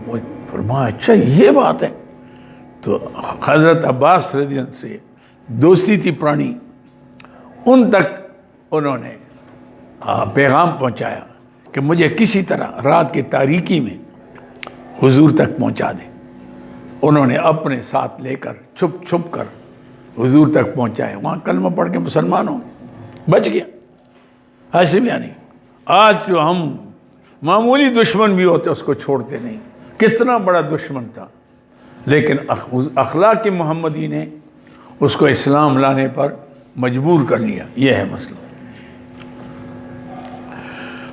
وہ فرمایا اچھا یہ بات ہے، تو حضرت عباس رضی اللہ عنہ سے دوستی تھی پرانی، ان تک انہوں نے پیغام پہنچایا کہ مجھے کسی طرح رات کی تاریکی میں حضور تک پہنچا دے۔ انہوں نے اپنے ساتھ لے کر چھپ چھپ کر حضور تک پہنچائے، وہاں کلمہ پڑھ کے مسلمان ہو بچ گیا۔ ایسے بھی نہیں، آج جو ہم معمولی دشمن بھی ہوتے اس کو چھوڑتے نہیں، کتنا بڑا دشمن تھا، لیکن اخلاق محمدی نے اس کو اسلام لانے پر مجبور کر لیا۔ یہ ہے مسئلہ۔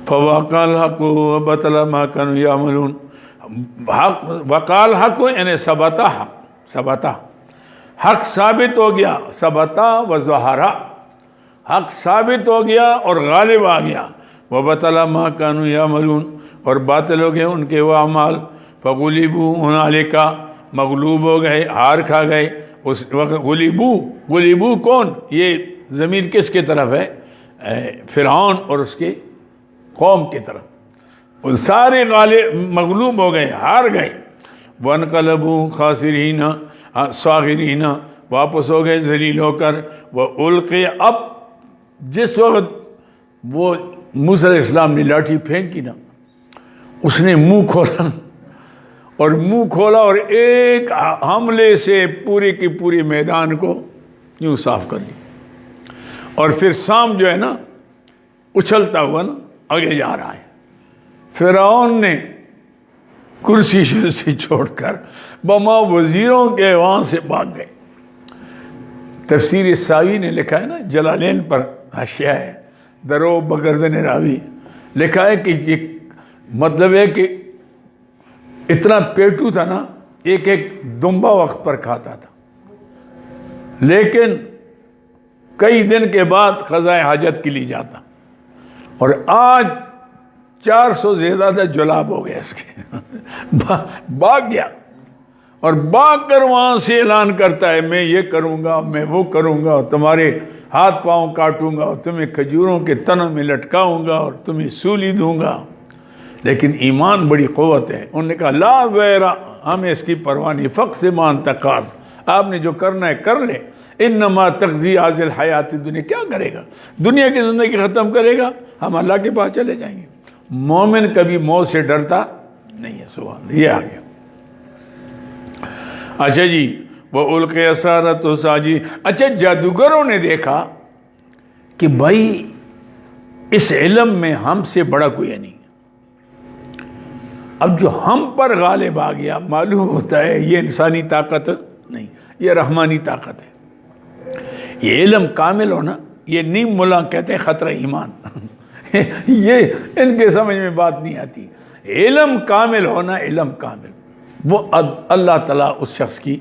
فَوَقَعَ الْحَقُّ وَبَطَلَ مَا كَانُوا يَعْمَلُونَ، وقال حق یعنی ثبتا، حق ثابت ہو گیا، ثبتا و ظہرا، حق ثابت ہو گیا اور غالب آ گیا، وبطل ما كانوا يعملون، اور باطل ہو گئے ان کے وہ اعمال، فغلبوا هنالک، مغلوب ہو گئے، ہار کھا گئے اس وقت۔ غلبوا کون؟ یہ ضمیر کس کی طرف ہے؟ فرعون اور اس کے قوم کی طرف، وہ سارے غالب مغلوب ہو گئے، ہار گئے۔ وَانْقَلَبُوا خَاسِرِينَ، صاغرین، واپس ہو گئے ذلیل ہو کر۔ وَأُلْقِيَ، اب جس وقت وہ موسیٰ علیہ السلام نے لاٹھی پھینکی نا، اس نے منہ کھولا اور ایک حملے سے پورے کی پوری میدان کو یوں صاف کر لی، اور پھر سام جو ہے نا اچھلتا ہوا نا آگے جا رہا ہے۔ فرعون نے کرسی سے چھوڑ کر بما وزیروں کے وہاں سے بھاگ گئے۔ تفسیر ساوی نے لکھا ہے نا، جلالین پر حاشیہ ہے، درو بگردن راوی، لکھا ہے کہ یہ مطلب ہے کہ اتنا پیٹو تھا نا، ایک دمبا وقت پر کھاتا تھا، لیکن کئی دن کے بعد قضائے حاجت کے لیے جاتا، اور آج 400 زیادہ جلاب ہو گئے اس کے، بھاگ گیا، اور بھاگ کر وہاں سے اعلان کرتا ہے میں یہ کروں گا، میں وہ کروں گا، تمہارے ہاتھ پاؤں کاٹوں گا، اور تمہیں کھجوروں کے تنوں میں لٹکاؤں گا، اور تمہیں سولی دوں گا۔ لیکن ایمان بڑی قوت ہے. انہوں نے کہا لا ذیرہ، ہمیں اس کی پرواہ نہیں، فقسم ما تقاض، آپ نے جو کرنا ہے کر لیں. انما تقضی هذه الحیات الدنیا، کیا کرے گا؟ دنیا کی زندگی ختم کرے گا، ہم اللہ کے پاس چلے جائیں گے. مومن کبھی موت سے ڈرتا نہیں ہے. سبحان اللہ. یہ آ گیا. اچھا جی، وہ القی السحرۃ ساجدین. اچھا، جادوگروں نے دیکھا کہ بھائی اس علم میں ہم سے بڑا کوئی نہیں. اب جو ہم پر غالب آ گیا، معلوم ہوتا ہے یہ انسانی طاقت نہیں، یہ رحمانی طاقت ہے. یہ علم کامل ہونا، یہ نیم ملا کہتے ہیں خطرہ ایمان. یہ ان کے سمجھ میں بات نہیں آتی. علم کامل ہونا، علم کامل، وہ اللہ تعالیٰ اس شخص کی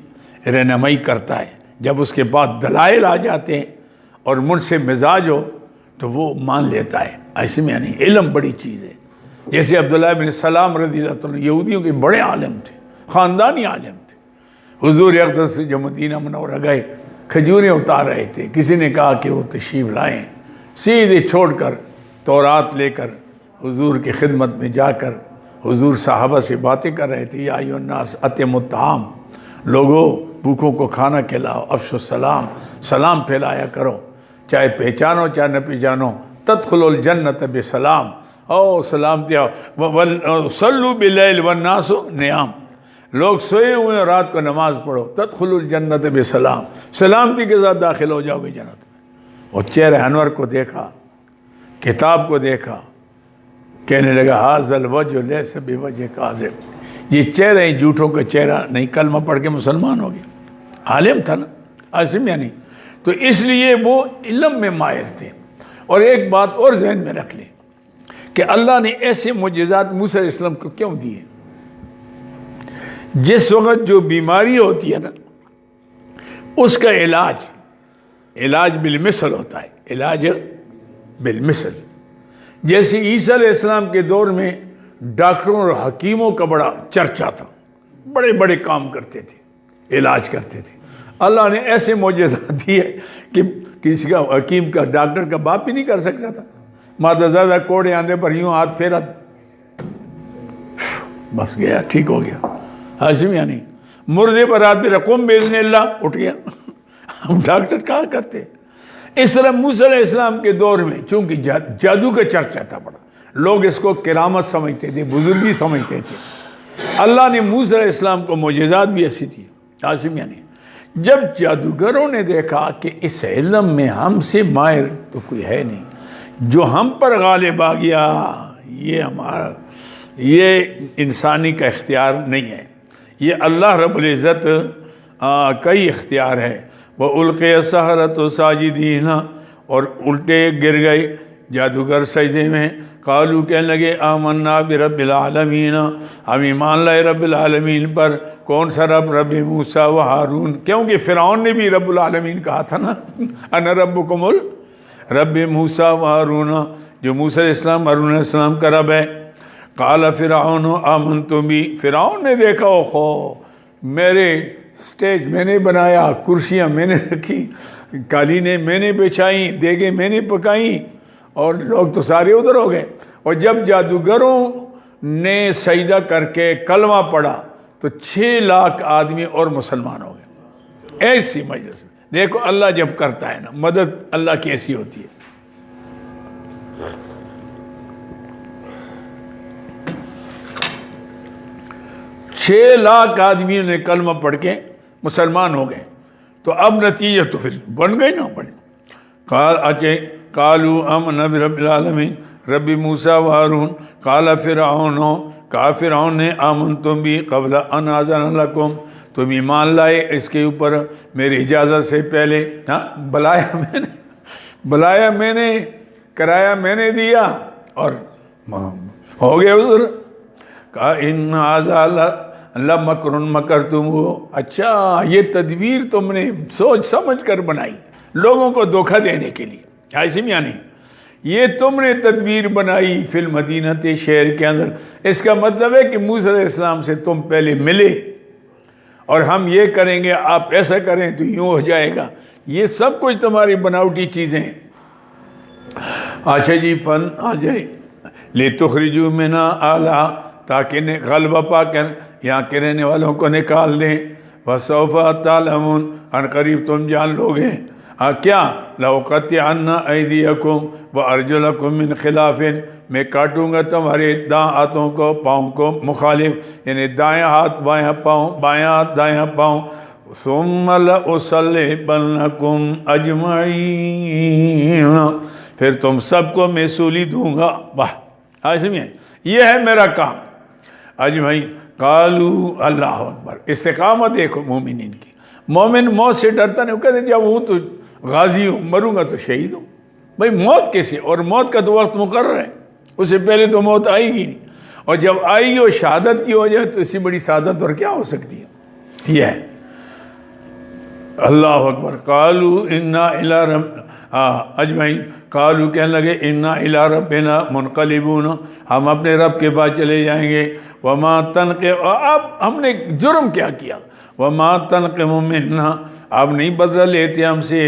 رہنمائی کرتا ہے. جب اس کے بعد دلائل آ جاتے ہیں اور من سے مزاج ہو تو وہ مان لیتا ہے. ایسے میں یعنی علم بڑی چیز ہے. جیسے عبداللہ بن سلام رضی اللہ عنہ یہودیوں کے بڑے عالم تھے، خاندانی عالم تھے. حضور اقدس سے جو مدینہ منورہ گئے، کھجوریں اتار رہے تھے. کسی نے کہا کہ وہ تشریف لائیں، سیدھے چھوڑ کر تورات لے کر حضور کی خدمت میں جا کر حضور صحابہ سے باتیں کر رہے تھے. یا ایھا الناس اطعموا الطعام، لوگوں بھوکوں کو کھانا کھلاؤ. افشوا السلام، سلام پھیلایا کرو، چاہے پہچانو چاہے نہ پہچانو. تدخلوا الجنۃ بسلام، او سلام دیا. صلوا باللیل والناس نیام، لوگ سوئے ہوئے ہیں رات کو نماز پڑھو. تدخلوا الجنۃ بسلام، سلامتی کے ساتھ داخل ہو جاؤ گے جنت میں. اور چہرہ انور کو دیکھا، کتاب کو دیکھا، کہنے لگا ھذا الوجہ لیس بوجہ کاذب، یہ چہرہ ہی جھوٹوں کا چہرہ نہیں. کلمہ پڑھ کے مسلمان ہو گیا. عالم تھا نا، عاصم یعنی. تو اس لیے وہ علم میں ماہر تھے. اور ایک بات اور ذہن میں رکھ لیں کہ اللہ نے ایسے معجزات موسیٰ علیہ السلام کو کیوں دیے؟ جس وقت جو بیماری ہوتی ہے نا، اس کا علاج بالمثل ہوتا ہے. علاج بالمثل. جیسے عیسیٰ علیہ السلام کے دور میں ڈاکٹروں اور حکیموں کا بڑا چرچا تھا، بڑے بڑے کام کرتے تھے، علاج کرتے تھے. اللہ نے ایسے معجزات دیے کہ کسی کا حکیم کا ڈاکٹر کا باپ بھی نہیں کر سکتا تھا. مادہ زیادہ کوڑے آندے پر یوں ہاتھ پھیرا، بس گیا، ٹھیک ہو گیا. ہاشم یعنی مردے پر ہاتھ پھیرا، قم باذن اللہ، اٹھ گیا. ہم ڈاکٹر کہاں کرتے. اس طرح موسیٰ علیہ السلام کے دور میں چونکہ جادو کا چرچا تھا بڑا، لوگ اس کو کرامت سمجھتے تھے، بزرگی سمجھتے تھے. اللہ نے موسیٰ علیہ السلام کو معجزات بھی ایسی دی. ہاشم یعنی جب جادوگروں نے دیکھا کہ اس علم میں ہم سے ماہر تو کوئی ہے نہیں، جو ہم پر غالب آ گیا، یہ انسانی کا اختیار نہیں ہے، یہ اللہ رب العزت کا ہی اختیار ہے. وَأُلْقِيَ السَّحَرَةُ سَاجِدِينَ، اور الٹے گر گئے جادوگر سجدے میں. قالوا کہنے لگے آمنا برب العالمین، ہم ایمان لائے رب العالمین پر. کون سا رب؟ رب موسیٰ و ہارون، کیونکہ فرعون نے بھی رب العالمین کہا تھا نا، انا ربکم رب موسیٰ و ہارون، جو موسیٰ علیہ السلام ہارون علیہ السلام کا رب ہے. قال فرعون آمنتم بی، فرعون نے دیکھا اوہو، میرے سٹیج میں نے بنایا، کرسیاں میں نے رکھی، قالینیں میں نے بچھائیں، دیگیں میں نے پکائیں، اور لوگ تو سارے ادھر ہو گئے. اور جب جادوگروں نے سجدہ کر کے کلمہ پڑھا تو 6 لاکھ آدمی اور مسلمان ہو گئے. ایسی مجلس میں دیکھو اللہ جب کرتا ہے نا، مدد اللہ کی ایسی ہوتی ہے. چھ لاکھ آدمیوں نے کلمہ پڑھ کے مسلمان ہو گئے. تو اب نتیجہ تو پھر بن گئے نا. قالوا آمنا برب العالمین رب موسیٰ و ہارون. قال فرعون، کہا فرعون نے آمنتم بی قبل ان آذن لکم، تم ایمان لائے اس کے اوپر میری اجازت سے پہلے. ہاں، بلایا میں نے، کرایا میں نے دیا، اور ہو گئے ادھر. کہا ان ھذا لمکر مکرتموہ، اچھا یہ تدبیر تم نے سوچ سمجھ کر بنائی لوگوں کو دھوکہ دینے کے لیے. ایسے یعنی یہ تم نے تدبیر بنائی فی المدینہ، شہر کے اندر. اس کا مطلب ہے کہ موسیٰ علیہ السلام سے تم پہلے ملے اور ہم یہ کریں گے، آپ ایسا کریں تو یوں ہو جائے گا. یہ سب کچھ تمہاری بناوٹی چیزیں ہیں. اچھا جی، فن آ جائے لِتُخْرِجُوا مِنْهَا أَهْلَهَا تاکہ انہیں غلبہ پا کر یہاں کے رہنے والوں کو نکال دیں. وَسَوْفَ تَعْلَمُونَ ان قریب تم جان لوگے. کیا لَأُقَطِّعَنَّ أَيْدِيَكُمْ وَأَرْجُلَكُمْ مِنْ خِلَافٍ میں کاٹوں گا تمہارے دائیں ہاتھوں کو پاؤں کو مخالف، یعنی دائیں ہاتھ بایاں پاؤں، بایاں ہاتھ دائیں پاؤں. ثُمَّ لَأُصَلِّبَنَّكُمْ أَجْمَعِينَ پھر تم سب کو میں سولی دوں گا. واہ آج سمجھیں، یہ ہے میرا کام. اجمعین قالوا اللہ اکبر. استقامت دیکھو مومنین کی. مومن موت سے ڈرتا نہیں، وہ کہتے جب ہوں تو غازی ہوں، مروں گا تو شہید ہوں. بھائی موت کیسے؟ اور موت کا تو وقت مقرر ہے، اس سے پہلے تو موت آئے گی نہیں، اور جب آئے گی وہ شہادت کی ہو جائے تو اس سے بڑی شہادت اور کیا ہو سکتی ہے. یہ ہے اللہ اکبر. قالوا انا الی رب اجمعین قالوا کہنے لگے انا الی ربنا منقلبون ہم اپنے رب کے پاس چلے جائیں گے. وما تنقم اب ہم نے جرم کیا کیا؟ وما تنقم منا اب نہیں بدلہ لیتے ہم سے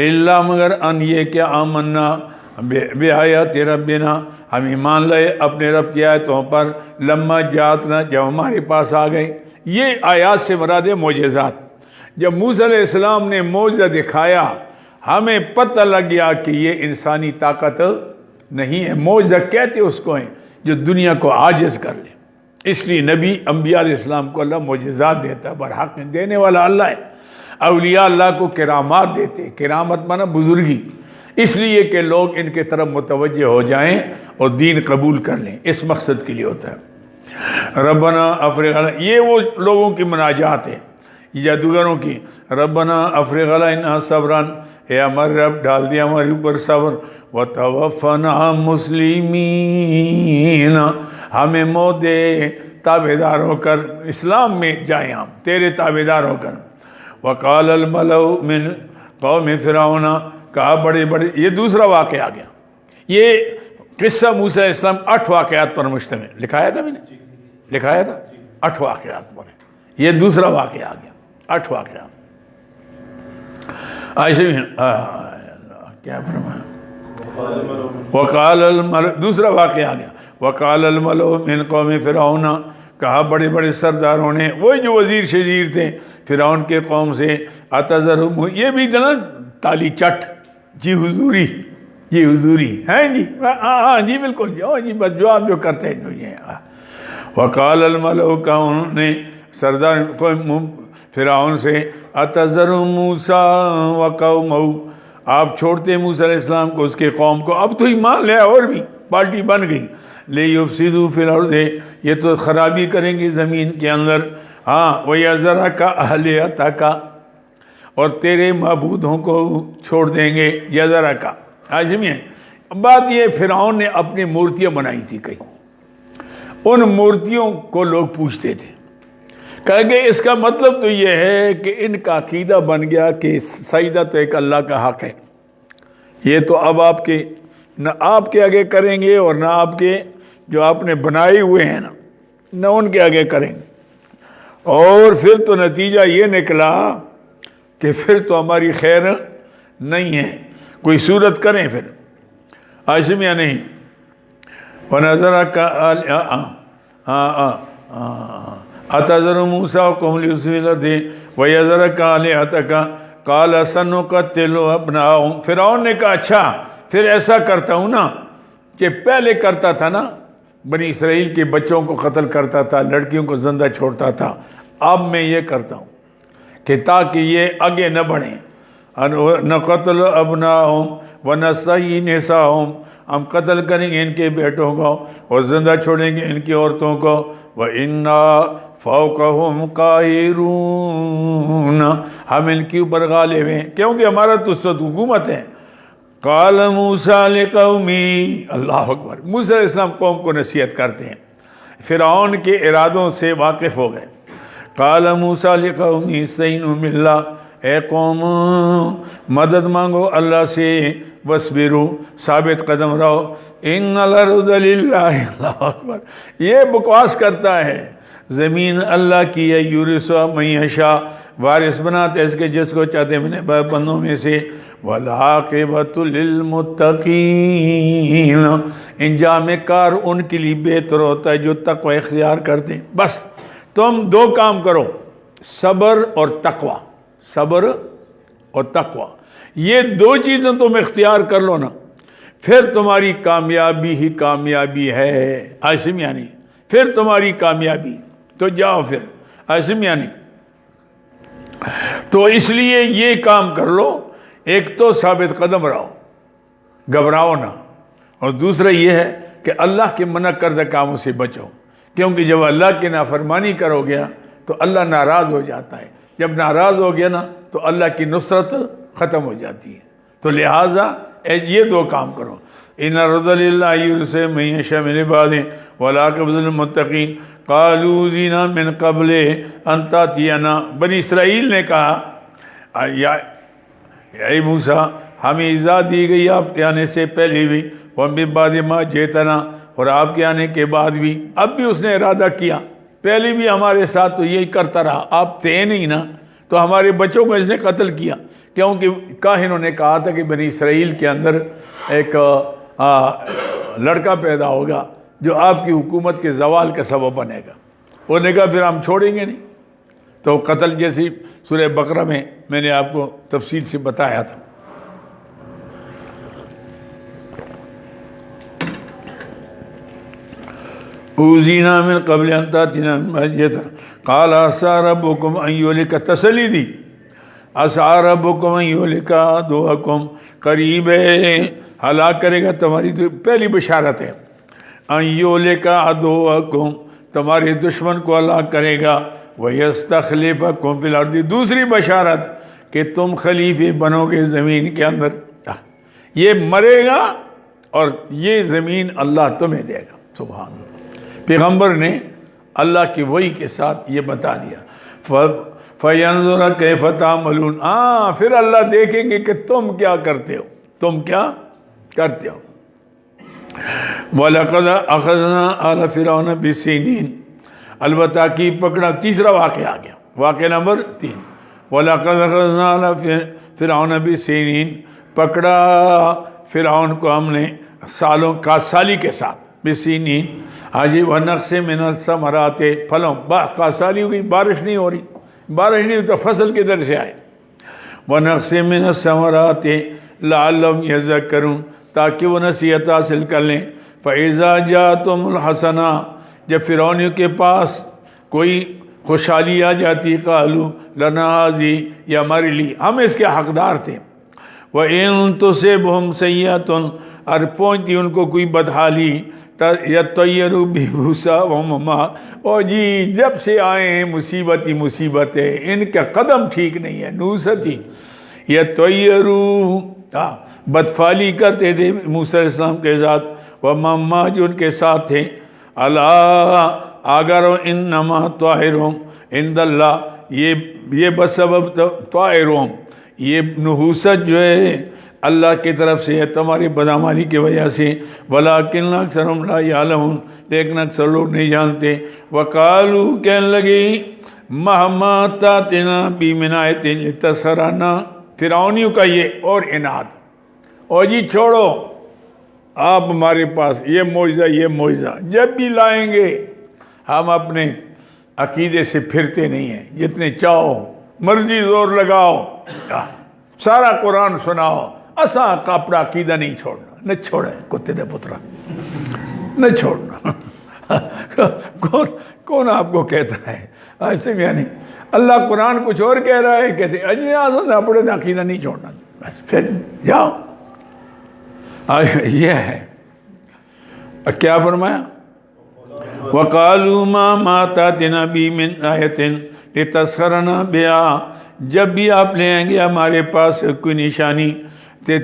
الا مگر ان یہ کہ آمنا بآیات ربنا ہم ایمان لائے اپنے رب کی آیتوں پر لما جاتنا جب ہمارے پاس آ گئے. یہ آیات سے مراد ہے معجزات. جب موسیٰ علیہ السلام نے معجزہ دکھایا ہمیں پتہ لگ گیا کہ یہ انسانی طاقت نہیں ہے. معجزہ کہتے اس کو ہیں جو دنیا کو عاجز کر لے. اس لیے نبی انبیاء علیہ السلام کو اللہ معجزات دیتا ہے، برحق دینے والا اللہ ہے. اولیاء اللہ کو کرامات دیتے. کرامت مانا بزرگی، اس لیے کہ لوگ ان کے طرف متوجہ ہو جائیں اور دین قبول کر لیں، اس مقصد کے لیے ہوتا ہے. ربنا افرغ علینا، یہ وہ لوگوں کی مناجات ہے جادوگروں کی. ربنا افرغ علینا صبرا، اے ہمارے رب ڈال دیا ہمارے اوپر صبر. وتوفنا مسلمین، ہمیں موت دے تابع دار ہو کر اسلام میں جائیں، ہم تیرے تابع دار ہو کر. وقال الملأ من قوم فرعون، کہا بڑے بڑے، یہ دوسرا واقعہ آ گیا. یہ قصہ موسیٰ علیہ السلام 8 واقعات پر مشتمل، لکھایا تھا میں نے، لکھایا تھا 8 واقعات پر. یہ دوسرا واقعہ آ گیا، 8 واقعات. ایسے کیا فرمایا؟ وقال الملأ، دوسرا واقعہ آ گیا. وقال الملأ من قوم فرعون، کہا بڑے بڑے سرداروں نے، وہی جو وزیر شزیر تھے فرعون کے قوم سے، اتذر، یہ بھی نا تالی چٹ، جی حضوری، جی حضوری ہیں جی، ہاں جی بالکل جی بس جو آپ جو کرتے ہیں یہ. وقال الملأ، کہا انہوں نے سردار فرعون سے، اتذر موسیٰ وقومہ، آپ چھوڑتے موسیٰ علیہ السلام کو اس کے قوم کو، اب تو ایمان لے اور بھی پارٹی بن گئی. لیفسدوا فی الارض، یہ تو خرابی کریں گے زمین کے اندر. ہاں ویذرک آلہتک، اور تیرے معبودوں کو چھوڑ دیں گے. یذرک آجمی بات یہ، فرعون نے اپنی مورتیاں بنائی تھی کئی، ان مورتیوں کو لوگ پوچھتے تھے، کہیں گے اس کا مطلب تو یہ ہے کہ ان کا عقیدہ بن گیا کہ سجدہ تو ایک اللہ کا حق ہے. یہ تو اب آپ کے نہ آپ کے آگے کریں گے اور نہ آپ کے جو آپ نے بنائے ہوئے ہیں نہ ان کے آگے کریں گے. اور پھر تو نتیجہ یہ نکلا کہ پھر تو ہماری خیر نہیں ہے، کوئی صورت کریں پھر عاشم یا نہیں. وَنَذَرَكَ أَتَذَرُ مُوسَىٰ وَقَوْمَهُ لِيُفْسِدُوا فِي الْأَرْضِ وَيَذَرَكَ آلِهَتَكَ قَالَ سَنُقَتِّلُ أَبْنَاءَهُمْ. فرعون نے کہا اچھا پھر ایسا کرتا ہوں نا کہ پہلے کرتا تھا نا، بنی اسرائیل کے بچوں کو قتل کرتا تھا، لڑکیوں کو زندہ چھوڑتا تھا، اب میں یہ کرتا ہوں کہ تاکہ یہ آگے نہ بڑھیں. نَقَتْلُ أَبْنَاءَهُمْ وَنَسْتَحْيِي نِسَاءَهُمْ، ہم قتل کریں گے ان کے بیٹوں کو اور زندہ چھوڑیں گے ان کی عورتوں کو. وَإِنَّا فَوْقَهُمْ قَاهِرُونَ، ہم ان کے اوپر غالب ہیں کیونکہ ہمارا تو حکومت ہے. قال موسیٰ لقومی، اللہ اکبر، موسیٰ علیہ السلام قوم کو نصیحت کرتے ہیں، فرعون کے ارادوں سے واقف ہو گئے. قال موسیٰ لقومی استعینوا باللہ، اے قوم مدد مانگو اللہ سے، وَاصْبِرُوا، ثابت قدم رہو، ان الارض للہ. اللہ اکبر، یہ بکواس کرتا ہے زمین اللہ کی ہے، یورثھا من یشاء، وارث بناتے اس کے جس کو چاہتے ہیں اپنے بندوں میں سے، والعاقبۃ للمتقین، انجام کار ان کے لیے بہتر ہوتا ہے جو تقوی اختیار کرتے ہیں۔ بس تم دو کام کرو، صبر اور تقوی، صبر اور تقوی، یہ دو چیزیں تم اختیار کر لو نا، پھر تمہاری کامیابی ہی کامیابی ہے، عاصم یعنی پھر تمہاری کامیابی، تو جاؤ پھر عاصم یعنی۔ تو اس لیے یہ کام کر لو، ایک تو ثابت قدم رہو، گھبراؤ نہ، اور دوسرا یہ ہے کہ اللہ کے منع کردہ کاموں سے بچو، کیونکہ جب اللہ کی نافرمانی کرو گیا تو اللہ ناراض ہو جاتا ہے، جب ناراض ہو گیا نا تو اللہ کی نصرت ختم ہو جاتی ہے۔ تو لہٰذا یہ دو کام کرو، ان الارض للہ یورثھا من یشاء من عبادہ والعاقبۃ للمتقین قالوا اوذینا من قبل ان تأتینا، بنی اسرائیل نے کہا اے موسیٰ ہمیں ایذا دی گئی آپ کے آنے سے پہلے بھی، ومن بعد ما جئتنا، اور آپ کے آنے کے بعد بھی، اب بھی اس نے ارادہ کیا، پہلے بھی ہمارے ساتھ تو یہی کرتا رہا، آپ تھے نہیں نا، تو ہمارے بچوں کو اس نے قتل کیا، کیونکہ کاہنوں نے کہا تھا کہ بنی اسرائیل کے اندر ایک لڑکا پیدا ہوگا جو آپ کی حکومت کے زوال کا سبب بنے گا، انہوں نے کہا پھر ہم چھوڑیں گے نہیں، تو قتل جیسی سورہ بقرہ میں نے آپ کو تفصیل سے بتایا تھا۔ اوذینا من قبل ان تأتینا قال عسى ربكم ان یہلک، تسلی دی، عسى ربكم ان یہلک عدوکم، قریب ہے ہلاک کرے گا تمہاری، پہلی بشارت ہے، ان یہلک عدوکم، تمہارے دشمن کو ہلاک کرے گا، وَيَسْتَخْلِفَكُمْ فِي الْأَرْضِ، دوسری بشارت کہ تم خلیفے بنو گے زمین کے اندر، یہ مرے گا اور یہ زمین اللہ تمہیں دے گا۔ سبحان اللہ، پیغمبر نے اللہ کی وحی کے ساتھ یہ بتا دیا، فَيَنْظُرَ كَيْفَ تَعْمَلُونَ، پھر اللہ دیکھیں گے کہ تم کیا کرتے ہو، تم کیا کرتے ہو۔ وَلَقَدْ أَخَذْنَا آلَ فِرْعَوْنَ بِالسِّنِينَ، البتہ کی پکڑا، تیسرا واقعہ آ گیا، واقعہ نمبر 3، وَلَقَدْ أَخَذْنَا آلَ فِرْعَوْنَ بِالسِّنِينَ، پکڑا فرعون کو ہم نے سالوں کا سالی کے ساتھ، بِالسِّنِينَ، حاجی وَنَقْصٍ مِّنَ الثَّمَرَاتِ، پھلوں، کاسالی ہو گئی، بارش نہیں ہو رہی، بارش نہیں ہوئی تو فصل کدھر سے آئے، وَنَقْصٍ مِّنَ الثَّمَرَاتِ لَعَلَّهُمْ يَذَّكَّرُونَ، تاکہ وہ نصیحت حاصل کر لیں، فَإِذَا جَاءَتْهُمُ الْحَسَنَةُ، جب فرعونیوں کے پاس کوئی خوشحالی آ جاتی، قالوا لنا هذه، یہ ہمارے لیے، ہم اس کے حقدار تھے، وَإِن تُصِبْهُمْ سَيِّئَةٌ، اور پہنچتی ان کو کوئی بدحالی، يَطَّيَّرُوا بِمُوسَىٰ وَمَنْ، اور جی جب سے آئے ہیں مصیبت ہی مصیبت ہے، ان کا قدم ٹھیک نہیں ہے، نوست ہی، يَطَّيَّرُوا، بدفعلی کرتے تھے موسیٰ علیہ السلام کے ساتھ، وَمَنْ، جو ان کے ساتھ تھے، اللہ اگر انما طائرهم عند اللہ، یہ بسبب طائرهم، یہ نحوست جو ہے اللہ کی طرف سے ہے تمہاری بدعمالی کی وجہ سے، ولکن اکثرهم لا يعلمون، لیکن اکثر لوگ نہیں جانتے، وقالوا، کہنے لگے، مہما تاتنا بمن آیۃ لتسحرنا، فرعونیوں کا یہ اور عناد، اور جی چھوڑو آپ ہمارے پاس یہ معجزہ جب بھی لائیں گے، ہم اپنے عقیدے سے پھرتے نہیں ہیں، جتنے چاہو مرضی زور لگاؤ، سارا قرآن سناؤ، اساں اپنا عقیدہ نہیں چھوڑنا، نہ چھوڑے کتے دے پترا، نہ چھوڑنا، کون آپ کو کہتا ہے ایسے؟ یعنی اللہ قرآن کچھ اور کہہ رہا ہے، کہتے ہیں اجی آسان اپنے عقیدہ نہیں چھوڑنا، بس پھر جاؤ۔ یہ ہے کیا فرمایا، وَقَالُوا مَا تَأْتِنَا بِهِ مِنْ آیَةٍ لِتَسْحَرَنَا بِهَا، جب بھی آپ لے آئیں گے ہمارے پاس کوئی نشانی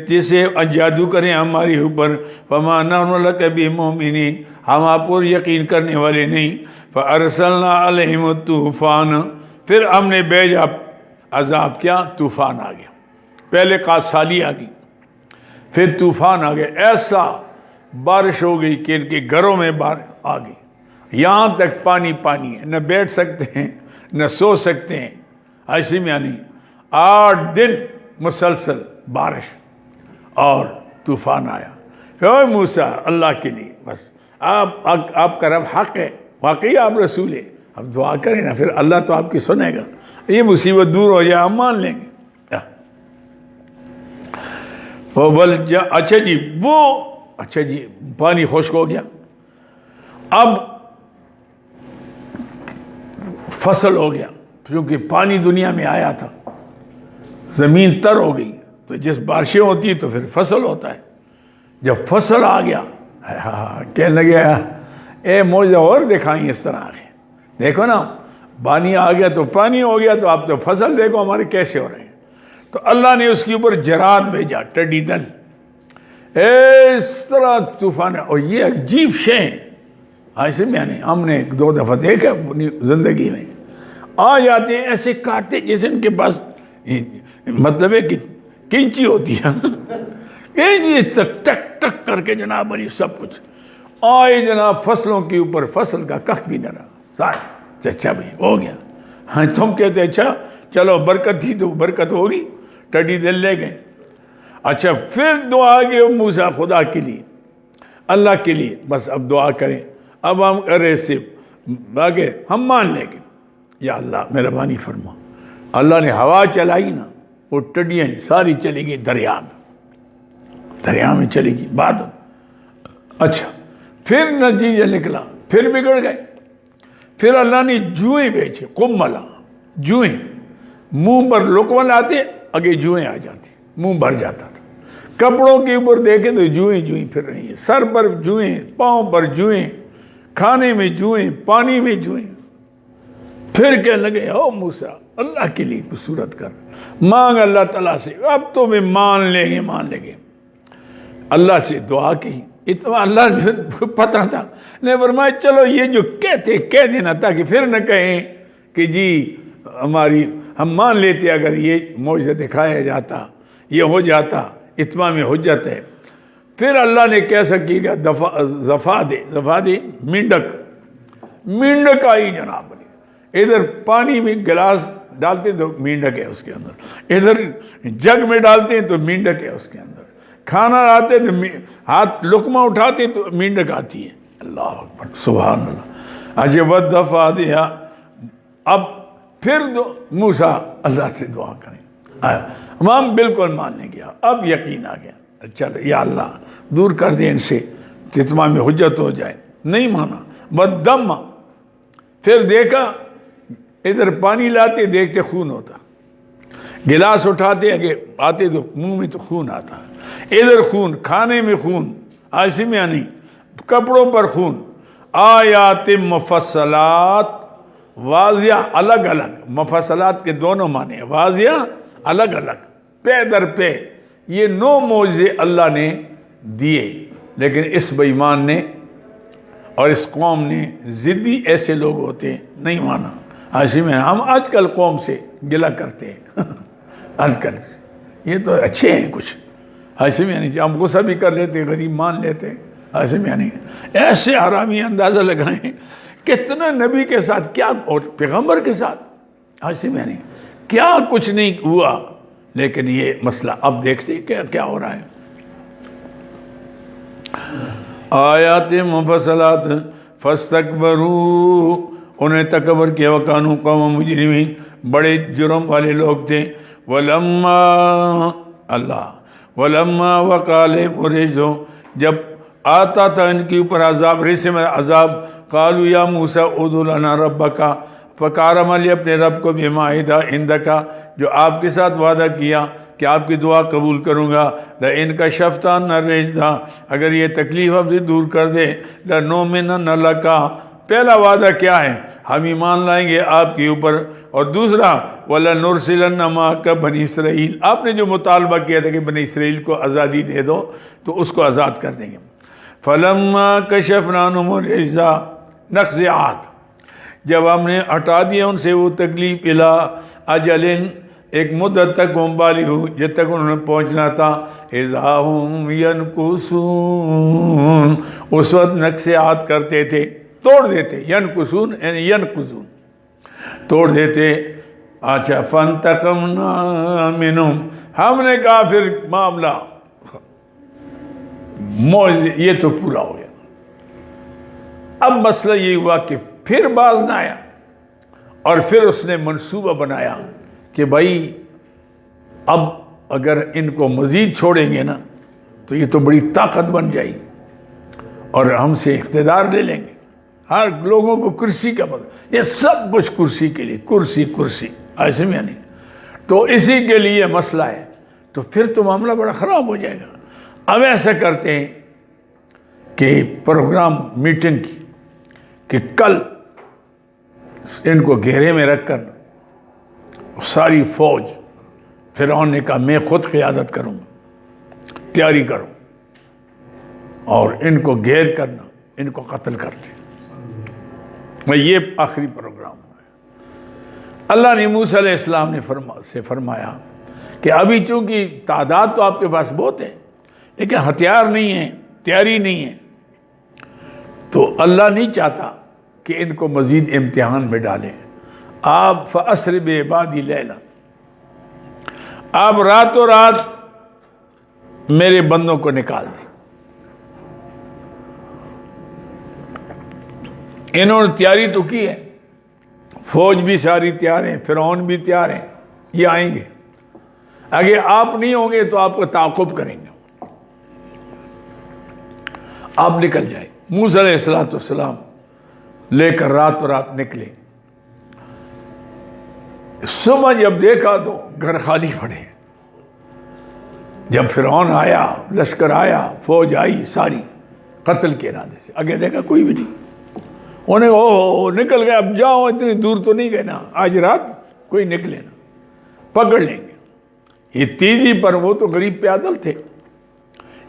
جسے جادو کریں ہماری اوپر، فَمَا نَحْنُ لَكَ بِمُؤْمِنِينَ، ہم آپ پر یقین کرنے والے نہیں، فَأَرْسَلْنَا عَلَيْهِمُ الطُّوفَانَ، پھر ہم نے بھیجا عذاب، کیا؟ طوفان آ گیا، پہلے قاسالی آ گئی، پھر طوفان آ گیا، ایسا بارش ہو گئی کہ ان کے گھروں میں بارش آ گئی، یہاں تک پانی پانی ہے، نہ بیٹھ سکتے ہیں نہ سو سکتے ہیں. ایسے میں یعنی 8 دن مسلسل بارش اور طوفان آیا. پھر موسیٰ اللہ کے لیے بس آپ کا رب حق ہے، واقعی آپ رسول ہے، اب دعا کریں نا، پھر اللہ تو آپ کی سنے گا. یہ مصیبت دور ہو جائے ہم مان لیں گے. اچھا جی پانی خشک ہو گیا. اب فصل ہو گیا، کیونکہ پانی دنیا میں آیا تھا، زمین تر ہو گئی، تو جس بارشیں ہوتی تو پھر فصل ہوتا ہے. جب فصل آ گیا کہنے لگے اے معجزہ اور دکھائیں اس طرح کے. دیکھو نا پانی آ گیا تو پانی ہو گیا، تو آپ تو فصل دیکھو ہمارے کیسے ہو رہے ہیں. تو اللہ نے اس کے اوپر جراد بھیجا، ٹڈی دل، اس طرح طوفان. اور یہ عجیب شے ہیں، ایسے میں نہیں، ہم نے 2 دفعہ دیکھا اپنی زندگی میں. آ جاتے ہیں ایسے کاٹتے جیسے ان کے پاس مطلب ہے کہ کینچی ہوتی ہے، ٹک ٹک کر کے جناب علی سب کچھ آئے جناب فصلوں کے اوپر. فصل کا کخ بھی نہ رہا سارے. اچھا بھائی ہو گیا. ہاں تم کہتے اچھا چلو برکت تھی تو برکت ہوگی، ٹڈی دل لے گئے. اچھا پھر دعا گئے موسیٰ خدا کے لیے، اللہ کے لیے، بس اب دعا کریں. اب ہم کرے سے آگے ہم مان لیں گے، یا اللہ مہربانی فرما. اللہ نے ہوا چلائی نا، وہ ٹڈیاں ساری چلی گئی دریا میں چلی گئی بات. اچھا پھر نتیجہ نکلا، پھر بگڑ گئے. پھر اللہ نے جوئیں بھیجے، قملا جوئیں، منہ پر لقمہ لاتے آگے جوئیں آ جاتی، منہ بھر جاتا تھا. کپڑوں کے اوپر دیکھیں تو جوئیں پھر رہی ہیں، سر پر جوئیں، پاؤں پر جوئیں، کھانے میں جوئیں، پانی میں جوئیں. پھر کہنے لگے او موسیٰ اللہ کے لیے صورت کر، مانگ اللہ تعالیٰ سے، اب تو میں مان لیں گے. اللہ سے دعا کی. اتنا اللہ پتہ تھا، نے فرمایا چلو یہ جو کہہ دینا تاکہ پھر نہ کہیں کہ جی ہم مان لیتے اگر یہ معجزہ دکھایا جاتا، یہ ہو جاتا، اتمام حجت ہے. پھر اللہ نے کیسا کی گا، زفا دے مینڈک آئی جناب. ادھر پانی میں گلاس ڈالتے تو مینڈک ہے اس کے اندر، ادھر جگ میں ڈالتے ہیں تو مینڈک ہے اس کے اندر، کھانا لاتے تو ہاتھ لقمہ اٹھاتے تو مینڈک آتی ہے. اللہ اکبر سبحان اللہ. عجب دفع دیا. اب پھر موسیٰ اللہ سے دعا کریں، ہم بالکل ماننے گیا. اب یقین آ گیا، چلو یا اللہ دور کر دیں ان سے، اتمام حجت ہو جائے. نہیں مانا، بدم. پھر دیکھا ادھر پانی لاتے دیکھتے خون ہوتا، گلاس اٹھاتے آتے تو منہ میں تو خون آتا، ادھر خون، کھانے میں خون، ایسے میں نہیں، کپڑوں پر خون. آیات مفصلات واضح الگ الگ، مفصلات کے دونوں معنی ہیں، واضح الگ الگ، پے در پے. یہ 9 معجزے اللہ نے دیے، لیکن اس بے ایمان نے اور اس قوم نے، ضدی ایسے لوگ ہوتے ہیں، نہیں مانا. ایسے میں ہم آج کل قوم سے گلہ کرتے ہیں آج کل، یہ تو اچھے ہیں کچھ، ایسے میں نہیں، ہم غصہ بھی کر لیتے، غریب مان لیتے، ایسے میں نہیں. ایسے حرامی اندازہ لگائیں کتنا نبی کے ساتھ کیا اور پیغمبر کے ساتھ، ایسے میں نہیں کیا کچھ نہیں ہوا. لیکن یہ مسئلہ اب دیکھتے ہیں کیا ہو رہا ہے. آیات مفصلات فاستکبروا، انہیں تکبر کیا، وکانوا قوم مجرمین، بڑے جرم والے لوگ تھے. ولما وقال الرجز، جب آتا تھا ان کے اوپر عذاب، رسم عذاب، قالوا یا موسیٰ ادع لنا ربک، پکارا مالی اپنے رب کو، بما عہد عندک، جو آپ کے ساتھ وعدہ کیا کہ آپ کی دعا قبول کروں گا. لئن کشفت عنا الرجز، اگر یہ تکلیف اب سے دور کر دے، لنؤمنن لک، پہلا وعدہ کیا ہے، ہم ایمان لائیں گے آپ کے اوپر. اور دوسرا وَلَنُرْسِلَنَّ مَعَكَ بنی اسرائیل، آپ نے جو مطالبہ کیا تھا کہ بنی اسرائیل کو آزادی دے دو تو اس کو آزاد کر دیں گے. فَلَمَّا كَشَفْنَا عَنْهُمُ الرِّجْزَ، نقصات، جب ہم نے ہٹا دیا ان سے وہ تکلیف، إِلَىٰ أَجَلٍ، ایک مدت تک وہ بالغ ہو جب تک انہوں نے پہنچنا تھا، اذا هم ينكثون، اس وقت نقصات کرتے تھے. توڑ دیتے، ینکسون یعنی ینکسون، توڑ دیتے۔ اچھا فانتقمنا منہم، ہم نے کہا پھر معاملہ یہ تو پورا ہو گیا۔ اب مسئلہ یہ ہوا کہ پھر باز نہ آیا، اور پھر اس نے منصوبہ بنایا کہ بھائی اب اگر ان کو مزید چھوڑیں گے نا تو یہ تو بڑی طاقت بن جائے گی اور ہم سے اقتدار لے لیں گے، ہر لوگوں کو کرسی کا مطلب، یہ سب کچھ کرسی کے لیے، کرسی کرسی ایسے میں نہیں، تو اسی کے لیے مسئلہ ہے، تو پھر تو معاملہ بڑا خراب ہو جائے گا۔ اب ایسا کرتے ہیں کہ پروگرام میٹنگ کی کہ کل ان کو گھیرے میں رکھ کر ساری فوج، فرعون نے کہا میں خود قیادت کروں گا، تیاری کرو، اور ان کو گھیر کرنا، ان کو قتل کرتے، میں یہ آخری پروگرام ہے۔ اللہ نے موسیٰ علیہ السلام نے فرمایا کہ ابھی چونکہ تعداد تو آپ کے پاس بہت ہے لیکن ہتھیار نہیں ہے، تیاری نہیں ہے، تو اللہ نہیں چاہتا کہ ان کو مزید امتحان میں ڈالیں۔ آپ فَأَسْرِ بِعِبَادِي لَيْلًا، آپ راتوں رات میرے بندوں کو نکال دیں۔ انہوں نے تیاری تو کی ہے، فوج بھی ساری تیار ہے، فرعون بھی تیار ہے، یہ آئیں گے، اگر آپ نہیں ہوں گے تو آپ کو تعاقب کریں گے، آپ نکل جائیں۔ موسیٰ علیہ السلام لے کر راتوں رات نکلے، صبح جب دیکھا تو گھر خالی پڑے، جب فرعون آیا، لشکر آیا، فوج آئی ساری قتل کے ارادے سے، آگے دیکھا کوئی بھی نہیں، انہیں نکل گئے، اب جاؤ، اتنی دور تو نہیں گئے نا، آج رات کوئی نکلے نا، پکڑ لیں گے۔ یہ تیزی پر وہ تو غریب پیدل تھے،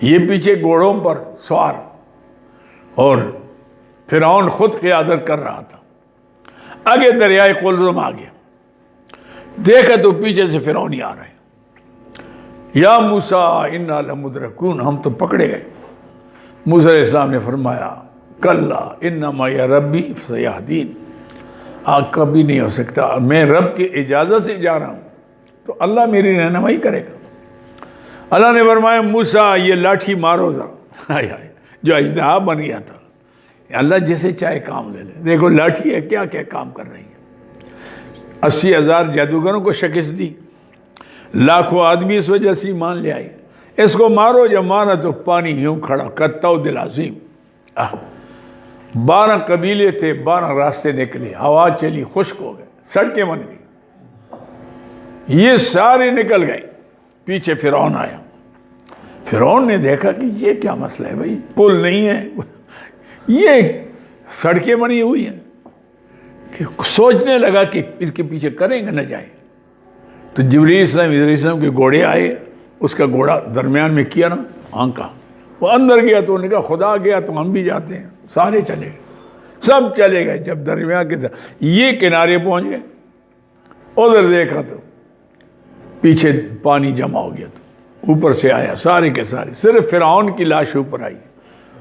یہ پیچھے گھوڑوں پر سوار، اور فرعون خود قیادت کر رہا تھا۔ آگے دریائے قلزم آ گیا، دیکھا تو پیچھے سے فرعون ہی آ رہے ہیں، یا موسیٰ انا لمدرکون، ہم تو پکڑے گئے۔ موسیٰ علیہ السلام نے فرمایا کلا انما معی ربی سیہدین، کبھی نہیں ہو سکتا، میں رب کی اجازت سے جا رہا ہوں تو اللہ میری رہنمائی کرے گا۔ اللہ نے فرمایا موسیٰ یہ لاٹھی مارو ذرا، جو اژدہا بن گیا تھا، اللہ جسے چاہے کام لے لے، دیکھو لاٹھی ہے کیا کیا کام کر رہی ہے، 80,000 جادوگروں کو شکست دی، لاکھوں آدمی اس وجہ سے ایمان لے آئے، اس کو مارو، جب مارا تو پانی یوں کھڑا، قطع دل عظیم، 12 قبیلے تھے، 12 راستے نکلے، ہوا چلی، خشک ہو گئے، سڑکیں بن گئی، یہ سارے نکل گئے، پیچھے فرعون آیا۔ فرعون نے دیکھا کہ یہ کیا مسئلہ ہے بھائی، پل نہیں ہے، یہ سڑکیں بنی ہوئی ہیں، کہ سوچنے لگا کہ ان کے پیچھے کریں گے نہ جائیں، تو جبریل علیہ السلام کے گھوڑے آئے، اس کا گھوڑا درمیان میں کیا نا آنکا، وہ اندر گیا تو انہوں نے کہا خدا گیا تو ہم بھی جاتے ہیں، سارے چلے گئے، سب چلے گئے، جب درمیان کے یہ کنارے پہنچ گئے، ادھر دیکھا تو پیچھے پانی جمع ہو گیا، تو اوپر سے آیا سارے کے سارے، صرف فرعون کی لاش اوپر آئی،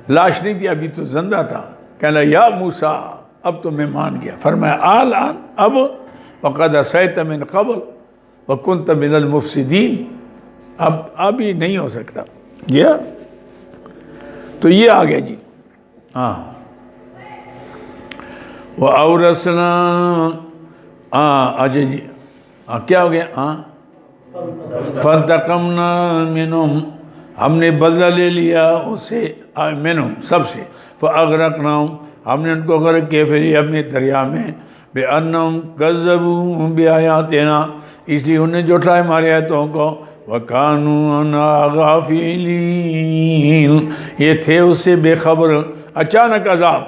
لاش نہیں تھی، ابھی تو زندہ تھا، کہنا یا موسیٰ اب تو میں مان گیا، فرمایا آلان، اب وقد عصیت من قبل وکنت من المفسدین، اب ہی نہیں ہو سکتا، یہ تو یہ آ گیا جی، ہاں وَأَوْرَثْنَا، اچھا جی، کیا ہو گیا، فَانْتَقَمْنَا مِنْهُمْ، ہم نے بدلہ لے لیا اسے، منہم سب سے، فَأَغْرَقْنَاهُمْ، ہم نے ان کو غرق کیا پھر اپنے دریا میں، بِأَنَّهُمْ كَذَّبُوا بِآيَاتِنَا، اس لیے انہوں نے جھٹلایا ہماری آیتوں کو، وَكَانُوا عَنْهَا غَافِلِينَ، یہ تھے اس سے بے خبر، اچانک عذاب۔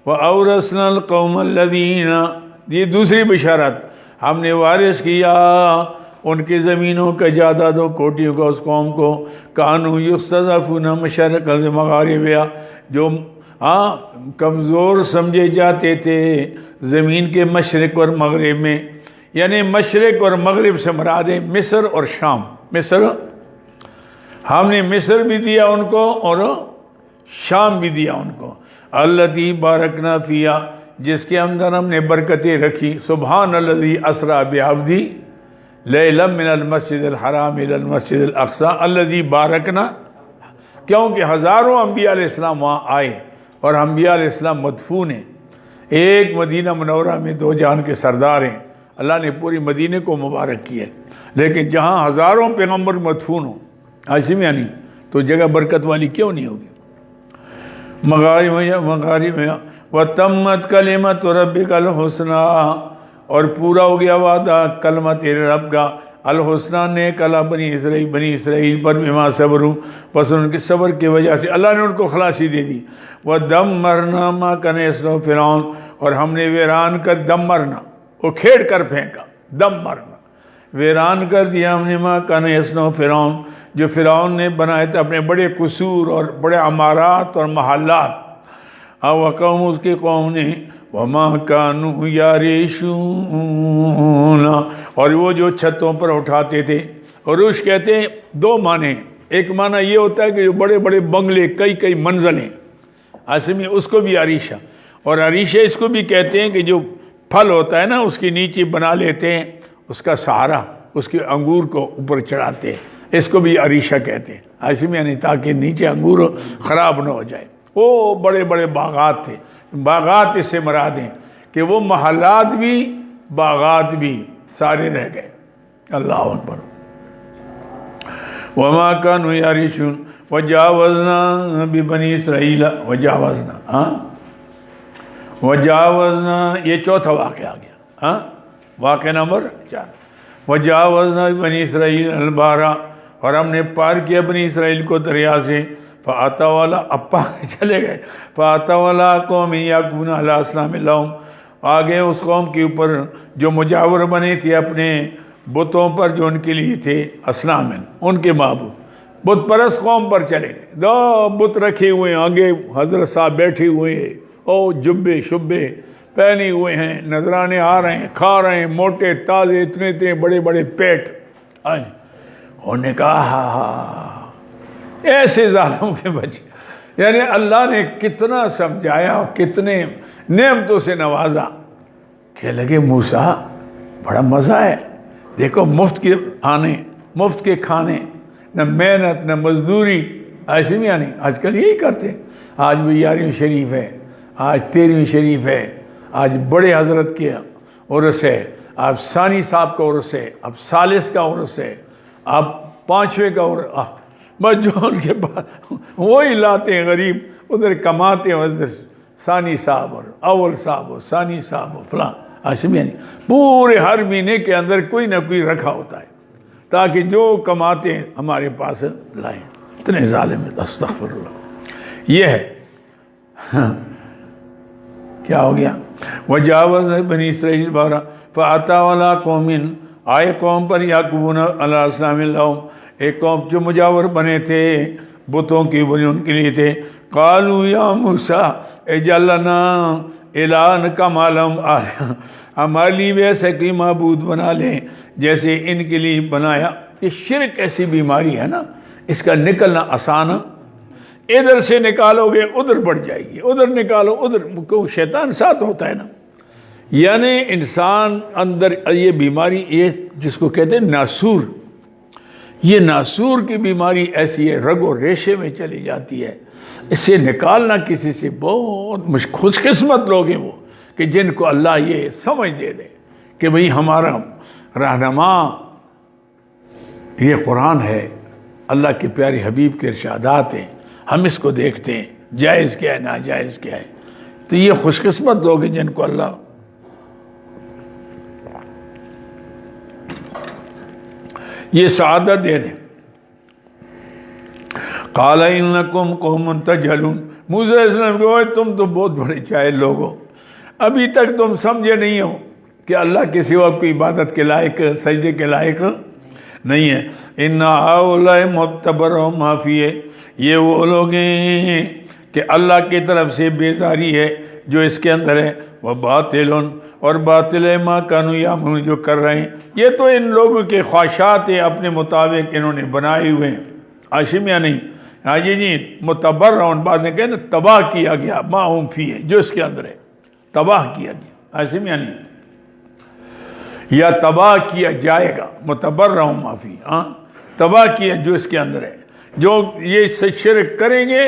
وَأَوْرَثْنَا الْقَوْمَ الَّذِينَ، یہ دوسری بشارت، ہم نے وارث کیا ان کی زمینوں کے جائیدادوں کوٹیوں کو اس قوم کو، کانوا یستضعفون مشرق المغارب، جو کمزور سمجھے جاتے تھے زمین کے مشرق اور مغرب میں، یعنی مشرق اور مغرب سے مراد ہے مصر اور شام۔ مصر ہم نے مصر بھی دیا ان کو اور شام بھی دیا ان کو، الذی بارکنا فیہا، جس کے اندر ہم نے برکتیں رکھی. سبحان الذی اسریٰ بعبدہ لیلا من المسجد الحرام الی المسجد الاقصی الذی بارکنا، کیونکہ ہزاروں انبیاء علیہ السلام وہاں آئے اور انبیاء علیہ السلام مدفون ہیں. ایک مدینہ منورہ میں 2 جہان کے سردار ہیں. اللہ نے پوری مدینے کو مبارک کیا ہے، لیکن جہاں ہزاروں پیغمبر مدفون ہوں ہاشم یعنی تو جگہ برکت والی کیوں نہیں ہوگی؟ مغارب وتمت کلمۃ ربک الحسنی، اور پورا ہو گیا وعدہ کلمہ تیرے رب کا الحسنی نیک علی بنی اسرائیل پر بما صبروا، بس ان کے صبر کی وجہ سے اللہ نے ان کو خلاصی دے دی. ودمرنا ما کان یصنع فرعون، اور ہم نے ویران کر دمرنا اکھیڑ کر پھینکا، دمرنا ویران کر دیا ہم نے ما کان یصنع فرعون، جو فرعون نے بنائے تھے اپنے بڑے قصور اور بڑے عمارات اور محلات. او قوم، اس کی قوم نے وما کانوا یعرشون، اور وہ جو چھتوں پر اٹھاتے تھے. عروش کہتے ہیں 2 معنی، ایک معنی یہ ہوتا ہے کہ جو بڑے بڑے بنگلے کئی منزلیں آسمی، اس کو بھی عریشہ، اور عریشہ اس کو بھی کہتے ہیں کہ جو پھل ہوتا ہے نا اس کے نیچے بنا لیتے ہیں اس کا سہارا، اس کے انگور کو اوپر چڑھاتے ہیں، اس کو بھی عریشہ کہتے ہیں آسمی، یعنی تاکہ نیچے انگور خراب نہ ہو جائے. وہ بڑے بڑے باغات تھے. باغات اس سے مراد ہیں کہ وہ محلات بھی باغات بھی سارے رہ گئے. اللہ اکبر. وما كانوا يعرشون وجاوزنا ببنی اسرائیل، وجاوزنا یہ چوتھا واقعہ آ گیا. واقعہ نمبر 4. وجاوزنا ببنی اسرائیل البحر، اور ہم نے پار کیا بنی اسرائیل کو دریا سے. فآتا والا اپا چلے گئے. فآتا والا قوم یعکفون علی اصنام لہم، آگے اس قوم کے اوپر جو مجاور بنے تھے اپنے بتوں پر جو ان کے لیے تھے، اصنام ان کے معبود، بت پرست قوم پر چلے گئے. 2 بت رکھے ہوئے ہیں، آگے حضرت صاحب بیٹھے ہوئے ہیں، او جبے شبے پہنے ہوئے ہیں، نذرانے آ رہے ہیں، کھا رہے ہیں، موٹے تازے اتنے بڑے بڑے پیٹ. انہوں نے کہا ہاں ایسے ظالموں کے بچے. یعنی اللہ نے کتنا سمجھایا اور کتنے نعمتوں سے نوازا کہ لگے موسیٰ بڑا مزہ ہے. دیکھو مفت کے آنے، مفت کے کھانے، نہ محنت نہ مزدوری. ایسے بھی یعنی آج کل یہی کرتے ہیں. آج بھی 11ویں شریف ہے، آج 13ویں شریف ہے، آج بڑے حضرت کے عرس ہے، اب ثانی صاحب کا عرس ہے، اب ثالث کا عرس ہے، اب 5ویں کا عرس. بس جو ان کے پاس وہی لاتے ہیں غریب، ادھر کماتے ہیں، ادھر ثانی صاحب اور اول صاحب اور ثانی صاحب اور فلاں. آشم یعنی پورے ہر مہینے کے اندر کوئی نہ کوئی رکھا ہوتا ہے تاکہ جو کماتے ہیں ہمارے پاس لائیں. اتنے ظالم ہے، استغفر اللہ. یہ ہے کیا ہو گیا؟ وجاوز بنی اسرائیل بارہ فاتا والا قومن، آئے قوم پر یعکفون علی اصنام لہم، ایک قوم جو مجاور بنے تھے بتوں کی بنی ان کے لیے تھے. قالوا یا موسیٰ اجعل لنا الہا کما لہم آلہہ، ہمارے لیے بھی ایسا کوئی معبود بنا لیں جیسے ان کے لیے بنایا. یہ شرک ایسی بیماری ہے نا، اس کا نکلنا آسان. ادھر سے نکالو گے ادھر بڑھ جائے گی، ادھر نکالو ادھر، شیطان ساتھ ہوتا ہے نا. یعنی انسان اندر یہ بیماری، یہ جس کو کہتے ہیں ناسور، یہ ناسور کی بیماری ایسی ہے، رگ و ریشے میں چلی جاتی ہے. اس سے نکالنا کسی سے بہت خوش قسمت لوگ ہیں وہ کہ جن کو اللہ یہ سمجھ دے دے کہ بھئی ہمارا رہنما یہ قرآن ہے، اللہ کے پیارے حبیب کے ارشادات ہیں، ہم اس کو دیکھتے ہیں جائز کیا ہے ناجائز کیا ہے. تو یہ خوش قسمت لوگ ہیں جن کو اللہ یہ سعادت دے دیں. قال انکم قوم تجہلون، موسیٰ علیہ السلام کہ تم تو بہت بڑے جاہل لوگ ہو، ابھی تک تم سمجھے نہیں ہو کہ اللہ کے سوا کوئی عبادت کے لائق، سجدے کے لائق نہیں ہے. ان ہؤلاء متبر ما فیہ، یہ وہ لوگ ہیں کہ اللہ کی طرف سے بیزاری ہے جو اس کے اندر ہے. وباطل، اور باطل ہے ما کانوا یعملون، جو کر رہے ہیں. یہ تو ان لوگوں کے خواہشات ہیں، اپنے مطابق انہوں نے بنائے ہوئے ہیں. آشم یا نہیں، ہاں جی متبرعون، بعد میں کہنا تباہ کیا گیا، ما ہم فی ہے، جو اس کے اندر ہے تباہ کیا گیا، ایسے میں یعنی یا تباہ کیا جائے گا، متبرعون ما فی، ہاں تباہ کیا جو اس کے اندر ہے، جو یہ شرک کریں گے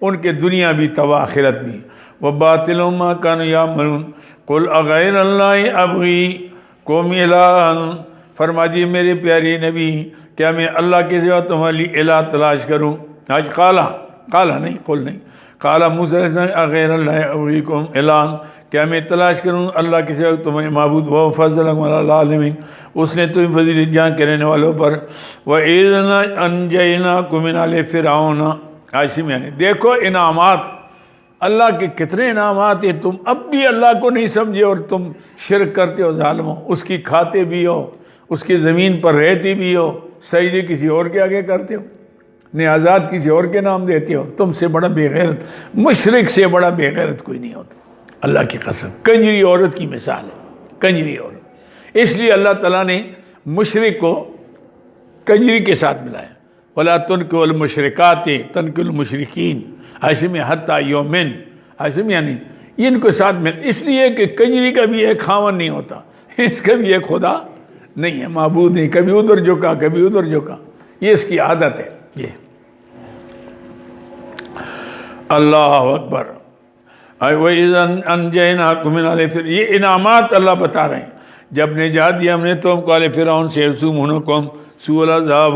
ان کے دنیا بھی تباہ آخرت بھی۔ وَبَاطِلٌ مَا كَانُوا يَعْمَلُونَ قُلْ أَغَيْرَ اللَّهِ أَبْغِيكُمْ إِلَٰهًا، فرما دیے میرے پیارے نبی کیا میں اللہ کے سوا تمہارے لیے الہ تلاش کروں؟ آج قالا نہیں، قل نہیں، قالا موسیٰ علیہ السلام أَغَيْرَ اللَّهِ أَبْغِيكُمْ إِلَٰهًا، کیا میں تلاش کروں اللہ کے سوا تمہیں معبود؟ وہ فضلکم علی العالمین، اس نے تمہیں فضیلت جان کے رہنے والوں پر۔ وَإِذْ أَنْجَيْنَاكُم مِّنْ آلِ فِرْعَوْنَ، عاشم یعنی دیکھو انعامات، اللہ کے کتنے انعامات ہیں، تم اب بھی اللہ کو نہیں سمجھے اور تم شرک کرتے ہو ظالموں، اس کی کھاتے بھی ہو، اس کی زمین پر رہتے بھی ہو، سجدے کسی اور کے آگے کرتے ہو، نیازات کسی اور کے نام دیتے ہو، تم سے بڑا بے غیرت، مشرک سے بڑا بے غیرت کوئی نہیں ہوتا، اللہ کی قسم۔ کنجری عورت کی مثال ہے، کنجری عورت، اس لیے اللہ تعالیٰ نے مشرک کو کنجری کے ساتھ ملایا، وَلَا تُنْكِحُوا الْمُشْرِكَاتِ تَنْكِحُوا الْمُشْرِكِينَ، ایسے میں حتیٰ یومن، ایسے میں یعنی ان کو ساتھ مل، اس لیے کہ کنجری کا بھی ایک خاون نہیں ہوتا، اس کا بھی ایک خدا نہیں ہے، معبود نہیں، کبھی ادھر جھکا کبھی ادھر جھکا، یہ اس کی عادت ہے۔ یہ اللہ اکبر۔ وَإِذْ أَنْجَيْنَاكُم مِّنْ آلِ فِرْعَوْنَ، یہ انعامات اللہ بتا رہے ہیں، جب نجات دیا ہم نے تم کو آل فرعون سے، یسومونکم سوء العذاب،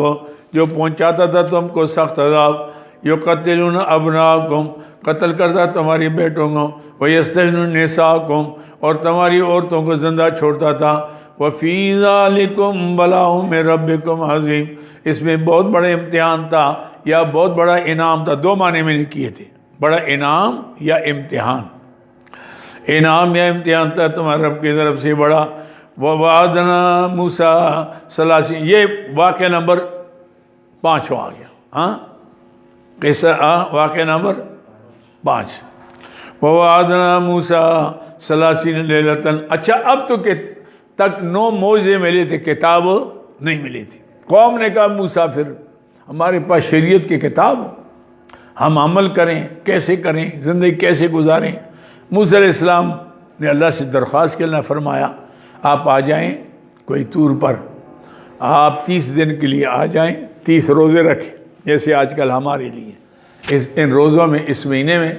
جو پہنچاتا تھا تم کو سخت عذاب، یقتلون ابناءکم، قتل کرتا تمہاری بیٹوں کو، ویستحیون نساءکم، اور تمہاری عورتوں کو زندہ چھوڑتا تھا، وفی ذالکم بلاء من ربکم عظیم، اس میں بہت بڑا امتحان تھا یا بہت بڑا انعام تھا، دو معنی میں نے کیے تھے، بڑا انعام یا امتحان، انعام یا امتحان تھا تمہارے رب کی طرف سے بڑا۔ وَوَعَدْنَا مُوسَىٰ ثَلَاثِينَ، یہ واقعہ نمبر 5 آ گیا، ہاں قصہ واقعہ نمبر 5۔ وَوَعَدْنَا مُوسَىٰ ثَلَاثِينَ لَيْلَةً، اچھا اب تو کہ تک 9 معجزے ملے تھے، کتاب نہیں ملی تھی، قوم نے کہا موسیٰ پھر ہمارے پاس شریعت کی کتاب ہو، ہم عمل کریں، کیسے کریں، زندگی کیسے گزاریں؟ موسیٰ علیہ السلام نے اللہ سے درخواست کے اللہ فرمایا آپ آ جائیں کوئی طور پر، آپ 30 دن کے لیے آ جائیں، 30 روزے رکھیں، جیسے آج کل ہمارے لیے ان روزوں میں، اس مہینے میں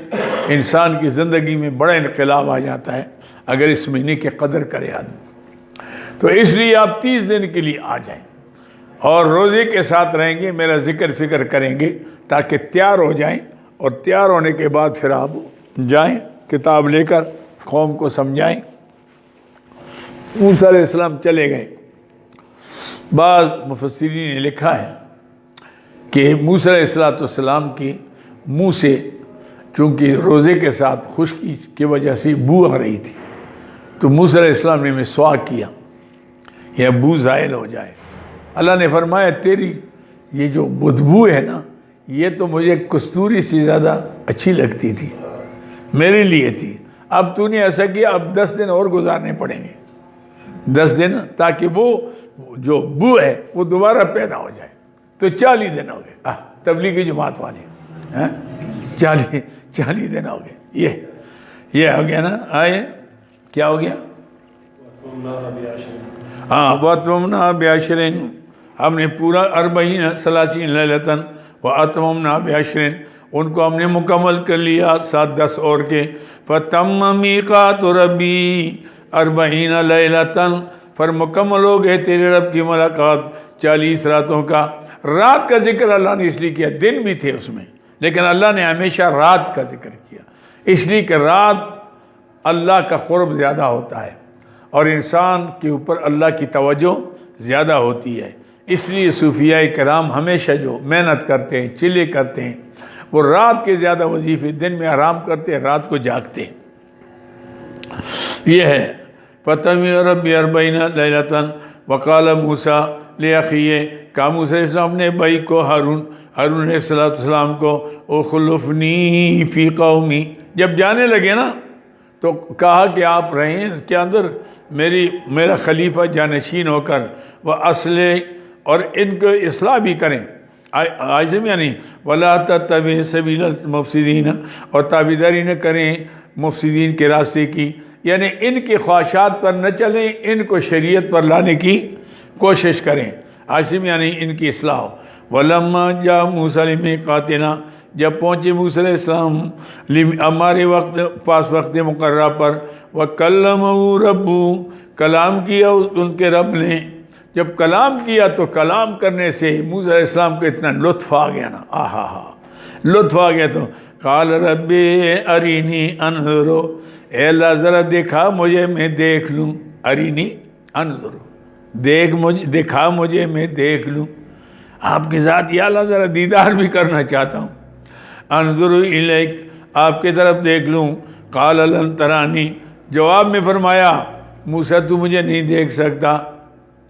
انسان کی زندگی میں بڑا انقلاب آ جاتا ہے اگر اس مہینے کی قدر کرے آدمی، تو اس لیے آپ 30 دن کے لیے آ جائیں اور روزے کے ساتھ رہیں گے، میرا ذکر فکر کریں گے تاکہ تیار ہو جائیں، اور تیار ہونے کے بعد پھر آپ جائیں کتاب لے کر قوم کو سمجھائیں۔ موسیٰ علیہ السلام چلے گئے۔ بعض مفسرین نے لکھا ہے کہ موسیٰ علیہ السلام کی منہ سے چونکہ روزے کے ساتھ خشکی کی وجہ سے بو آ رہی تھی، تو موسیٰ علیہ السلام نے مسواک کیا یہ بو زائل ہو جائے۔ اللہ نے فرمایا تیری یہ جو بدبو ہے نا، یہ تو مجھے کستوری سے زیادہ اچھی لگتی تھی، میرے لیے تھی، اب تو نے ایسا کیا، اب 10 دن اور گزارنے پڑیں گے، 10 دن، تاکہ وہ جو بو ہے وہ دوبارہ پیدا ہو جائے۔ تو 40 دن ہو گئے، تبلیغی جماعت والے 40 دن ہو گئے، یہ ہو گیا نا، آئے کیا ہو گیا؟ وَأَتْمَمْنَا بِعَشْرٍ، ہم نے پورا 40 لیلۃً وَأَتْمَمْنَا بِعَشْرٍ، ان کو ہم نے مکمل کر لیا 7-10 اور کے، فَتَمَّ مِيقَاتُ رَبِّي 40 لیلۃً، پر مکمل ہو گئے تیرے رب کی ملاقات 40 راتوں کا۔ رات کا ذکر اللہ نے اس لیے کیا، دن بھی تھے اس میں، لیکن اللہ نے ہمیشہ رات کا ذکر کیا، اس لیے کہ رات اللہ کا قرب زیادہ ہوتا ہے اور انسان کے اوپر اللہ کی توجہ زیادہ ہوتی ہے، اس لیے صوفیاء کرام ہمیشہ جو محنت کرتے ہیں، چلے کرتے ہیں، وہ رات کے زیادہ وظیفے، دن میں آرام کرتے ہیں، رات کو جاگتے ہیں۔ یہ ہے فَتَمِّ رَبِّ 40 لیلۃً وَقَالَ مُوسَىٰ لِأَخِيهِ، کہا موسیٰ علیہ السلام نے بھائی کو ہارون علیہ السلام کو، اخلفنی فی قومی، جب جانے لگے نا تو کہا کہ آپ رہیں اس کے اندر میرا خلیفہ جانشین ہو کر، وہ اصلح، اور ان کو اصلاح بھی کریں، آج میں نہیں ولا تتبع سبیل المفسدین، اور تابعداری نہ کریں مفسدین کے راستے کی، یعنی ان کی خواہشات پر نہ چلیں، ان کو شریعت پر لانے کی کوشش کریں، عاصم یعنی ان کی اصلاح ہو۔ وَلَمَّا جَاءَ مُوسَىٰ لِمِيقَاتِنَا، جب پہنچے موسیٰ علیہ السلام ہمارے پاس وقت مقررہ پر، وَكَلَّمَهُ رَبُّهُ، کلام کیا ان کے رب نے۔ جب کلام کیا تو کلام کرنے سے موسیٰ علیہ السلام کو اتنا لطف آ گیا نا، لطف آ گیا، تو قال رب ارینی انظر، اے اللہ ذرا دکھا مجھے میں دیکھ لوں، ارینی انظر، دکھا مجھے میں دیکھ لوں آپ کے ذات، یا اللہ ذرا دیدار بھی کرنا چاہتا ہوں، انظر الیک، آپ کی طرف دیکھ لوں۔ قال لن ترانی، جواب میں فرمایا موسیٰ تو مجھے نہیں دیکھ سکتا،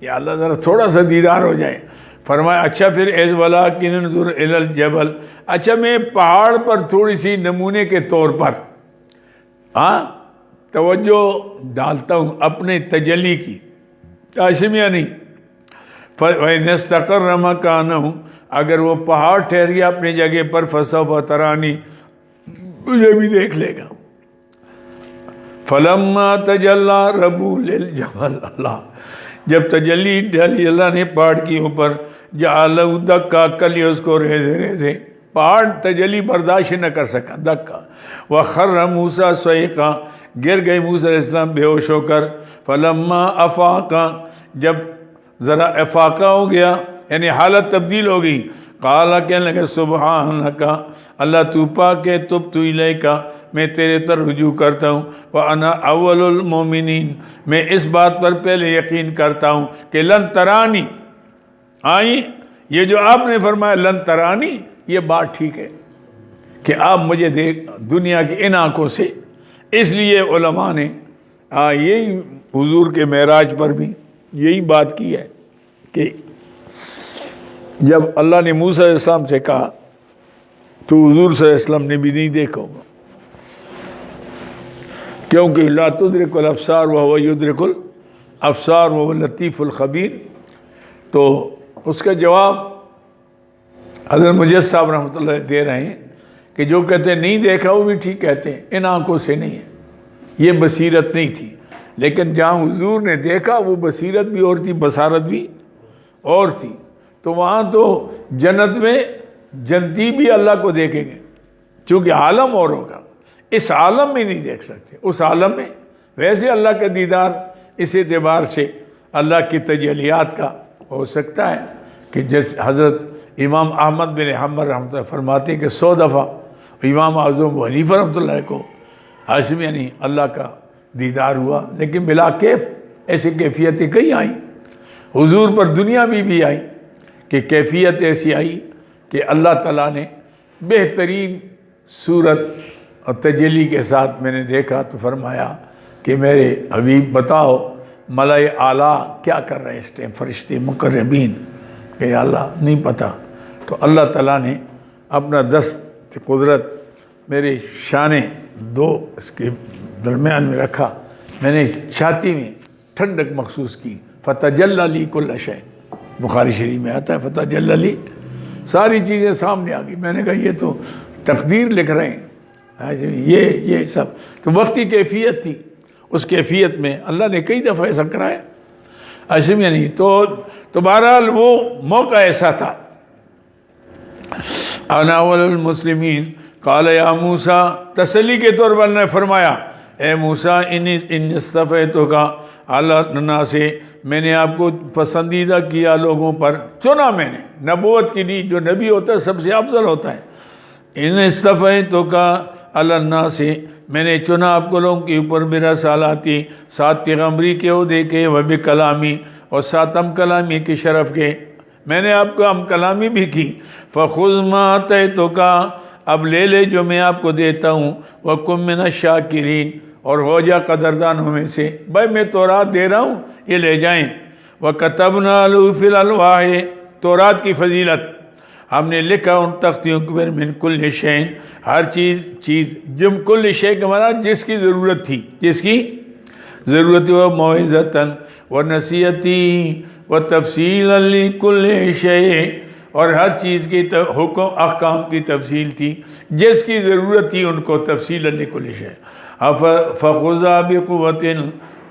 یا اللہ ذرا تھوڑا سا دیدار ہو جائے۔ فرمایا اچھا پھر ایز ولکن انظر الی الجبل، اچھا میں پہاڑ پر تھوڑی سی نمونے کے طور پر توجہ ڈالتا ہوں اپنے تجلی کی، آشمیہ نہیں، فَإِنِ اسْتَقَرَّ مَكَانَهُ، اگر وہ پہاڑ ٹھہر گیا اپنی جگہ پر، فَسَوْفَ تَرَانِي، مجھے بھی دیکھ لے گا۔ فَلَمَّا تَجَلَّى رَبُّهُ لِلْجَبَلِ، اللہ جب تجلی ڈالی اللہ نے پہاڑ کے اوپر، جعلہ دکا، کلی اس کو ریزے ریزے، پہاڑ تجلی برداشت نہ کر سکا، دکا۔ وخر موسیٰ صعقا، گر گئے موسیٰ علیہ السلام بے ہوش ہو کر۔ فلما افاقا، جب ذرا افاقہ ہو گیا یعنی حالت تبدیل ہو گئی، قالا کہنے لگا سبحانکا، اللہ تو پاک ہے، تبت الیک، میں تیرے تر رجوع کرتا ہوں، وانا اول المومنین، میں اس بات پر پہلے یقین کرتا ہوں کہ لن ترانی، یہ جو آپ نے فرمایا لن ترانی، یہ بات ٹھیک ہے کہ آپ مجھے دیکھ دنیا کی ان آنکھوں سے۔ اس لیے علماء نے یہی حضور کے معراج پر بھی یہی بات کی ہے کہ جب اللہ نے موسیٰ علیہ السلام سے کہا تو حضور صلی اللہ علیہ وسلم نے بھی نہیں دیکھا ہوگا، کیونکہ لا تدرک الابصار وهو یدرک الابصار وهو اللطیف الخبیر۔ تو اس کا جواب حضرت مجد صاحب رحمۃ اللہ علیہ دے رہے ہیں کہ جو کہتے ہیں نہیں دیکھا وہ بھی ٹھیک کہتے ہیں، ان آنکھوں سے نہیں ہے، یہ بصیرت نہیں تھی، لیکن جہاں حضور نے دیکھا وہ بصیرت بھی اور تھی، بصارت بھی اور تھی، تو وہاں تو جنت میں جنتی بھی اللہ کو دیکھیں گے، چونکہ عالم اور ہوگا، اس عالم میں نہیں دیکھ سکتے، اس عالم میں ویسے اللہ کا دیدار اس اعتبار سے اللہ کی تجلیات کا ہو سکتا ہے کہ جس حضرت امام احمد بن حنبل رحمۃ اللہ فرماتے ہیں کہ 100 دفعہ امام اعظم ابو حنیفہ رحمۃ اللہ کو عاصم یعنی اللہ کا دیدار ہوا، لیکن بلا کیف، ایسی کیفیتیں کئی آئیں، حضور پر دنیا بھی آئی کہ کیفیت ایسی آئی کہ اللہ تعالیٰ نے بہترین صورت اور تجلی کے ساتھ میں نے دیکھا تو فرمایا کہ میرے حبیب بتاؤ ملائے اعلیٰ کیا کر رہے ہیں اس ٹائم، فرشتے مقربین، کہ یا اللہ نہیں پتہ، تو اللہ تعالیٰ نے اپنا دست قدرت میرے شانے دو اس کے درمیان میں رکھا، میں نے چھاتی میں ٹھنڈک محسوس کی، فتجلی لی کل شیء، بخاری شریف میں آتا ہے فتجلی لی، ساری چیزیں سامنے آ گئی، میں نے کہا یہ تو تقدیر لکھ رہے ہیں، یہ سب تو وقتی کیفیت تھی، اس کیفیت میں اللہ نے کئی دفعہ ایسا کرایا، عاصم یعنی تو بہرحال وہ موقع ایسا تھا۔ انا اول المسلمین، قال یا موسیٰ، تسلی کے طور پر نے فرمایا اے موسیٰ ان اصطفیتک علی الناس، میں نے آپ کو پسندیدہ کیا لوگوں پر، چنا میں نے نبوت کے لیے، جو نبی ہوتا ہے سب سے افضل ہوتا ہے، ان اصطفیتک علی الناس، میں نے چنا آپ کو لوگوں کے اوپر میرا رسالاتی، ساتھ پیغمبری کے عہدے کے، و بکلامی، اور ساتھ ہم کلامی کے شرف کے، میں نے آپ کو ہم کلامی بھی کی، فخذ ما آتیتک، اب لے لے جو میں آپ کو دیتا ہوں، وکن من الشاکرین، اور ہو جا قدردانوں میں سے، بھائی میں تورات دے رہا ہوں یہ لے جائیں، وکتبنا لہ فی الالواح، تورات کی فضیلت ہم نے لکھا ان تختیوں کے اوپر، من کل شیء، ہر چیز جم کل شیء کا معنی جس کی ضرورت تھی، جس کی ضرورت و موعظۃ و نصیحتی و تفصیلا لکل شیء اور ہر چیز کی حکم احکام کی تفصیل تھی، جس کی ضرورت تھی ان کو تفصیل لکل شے۔ فخذا بقوت،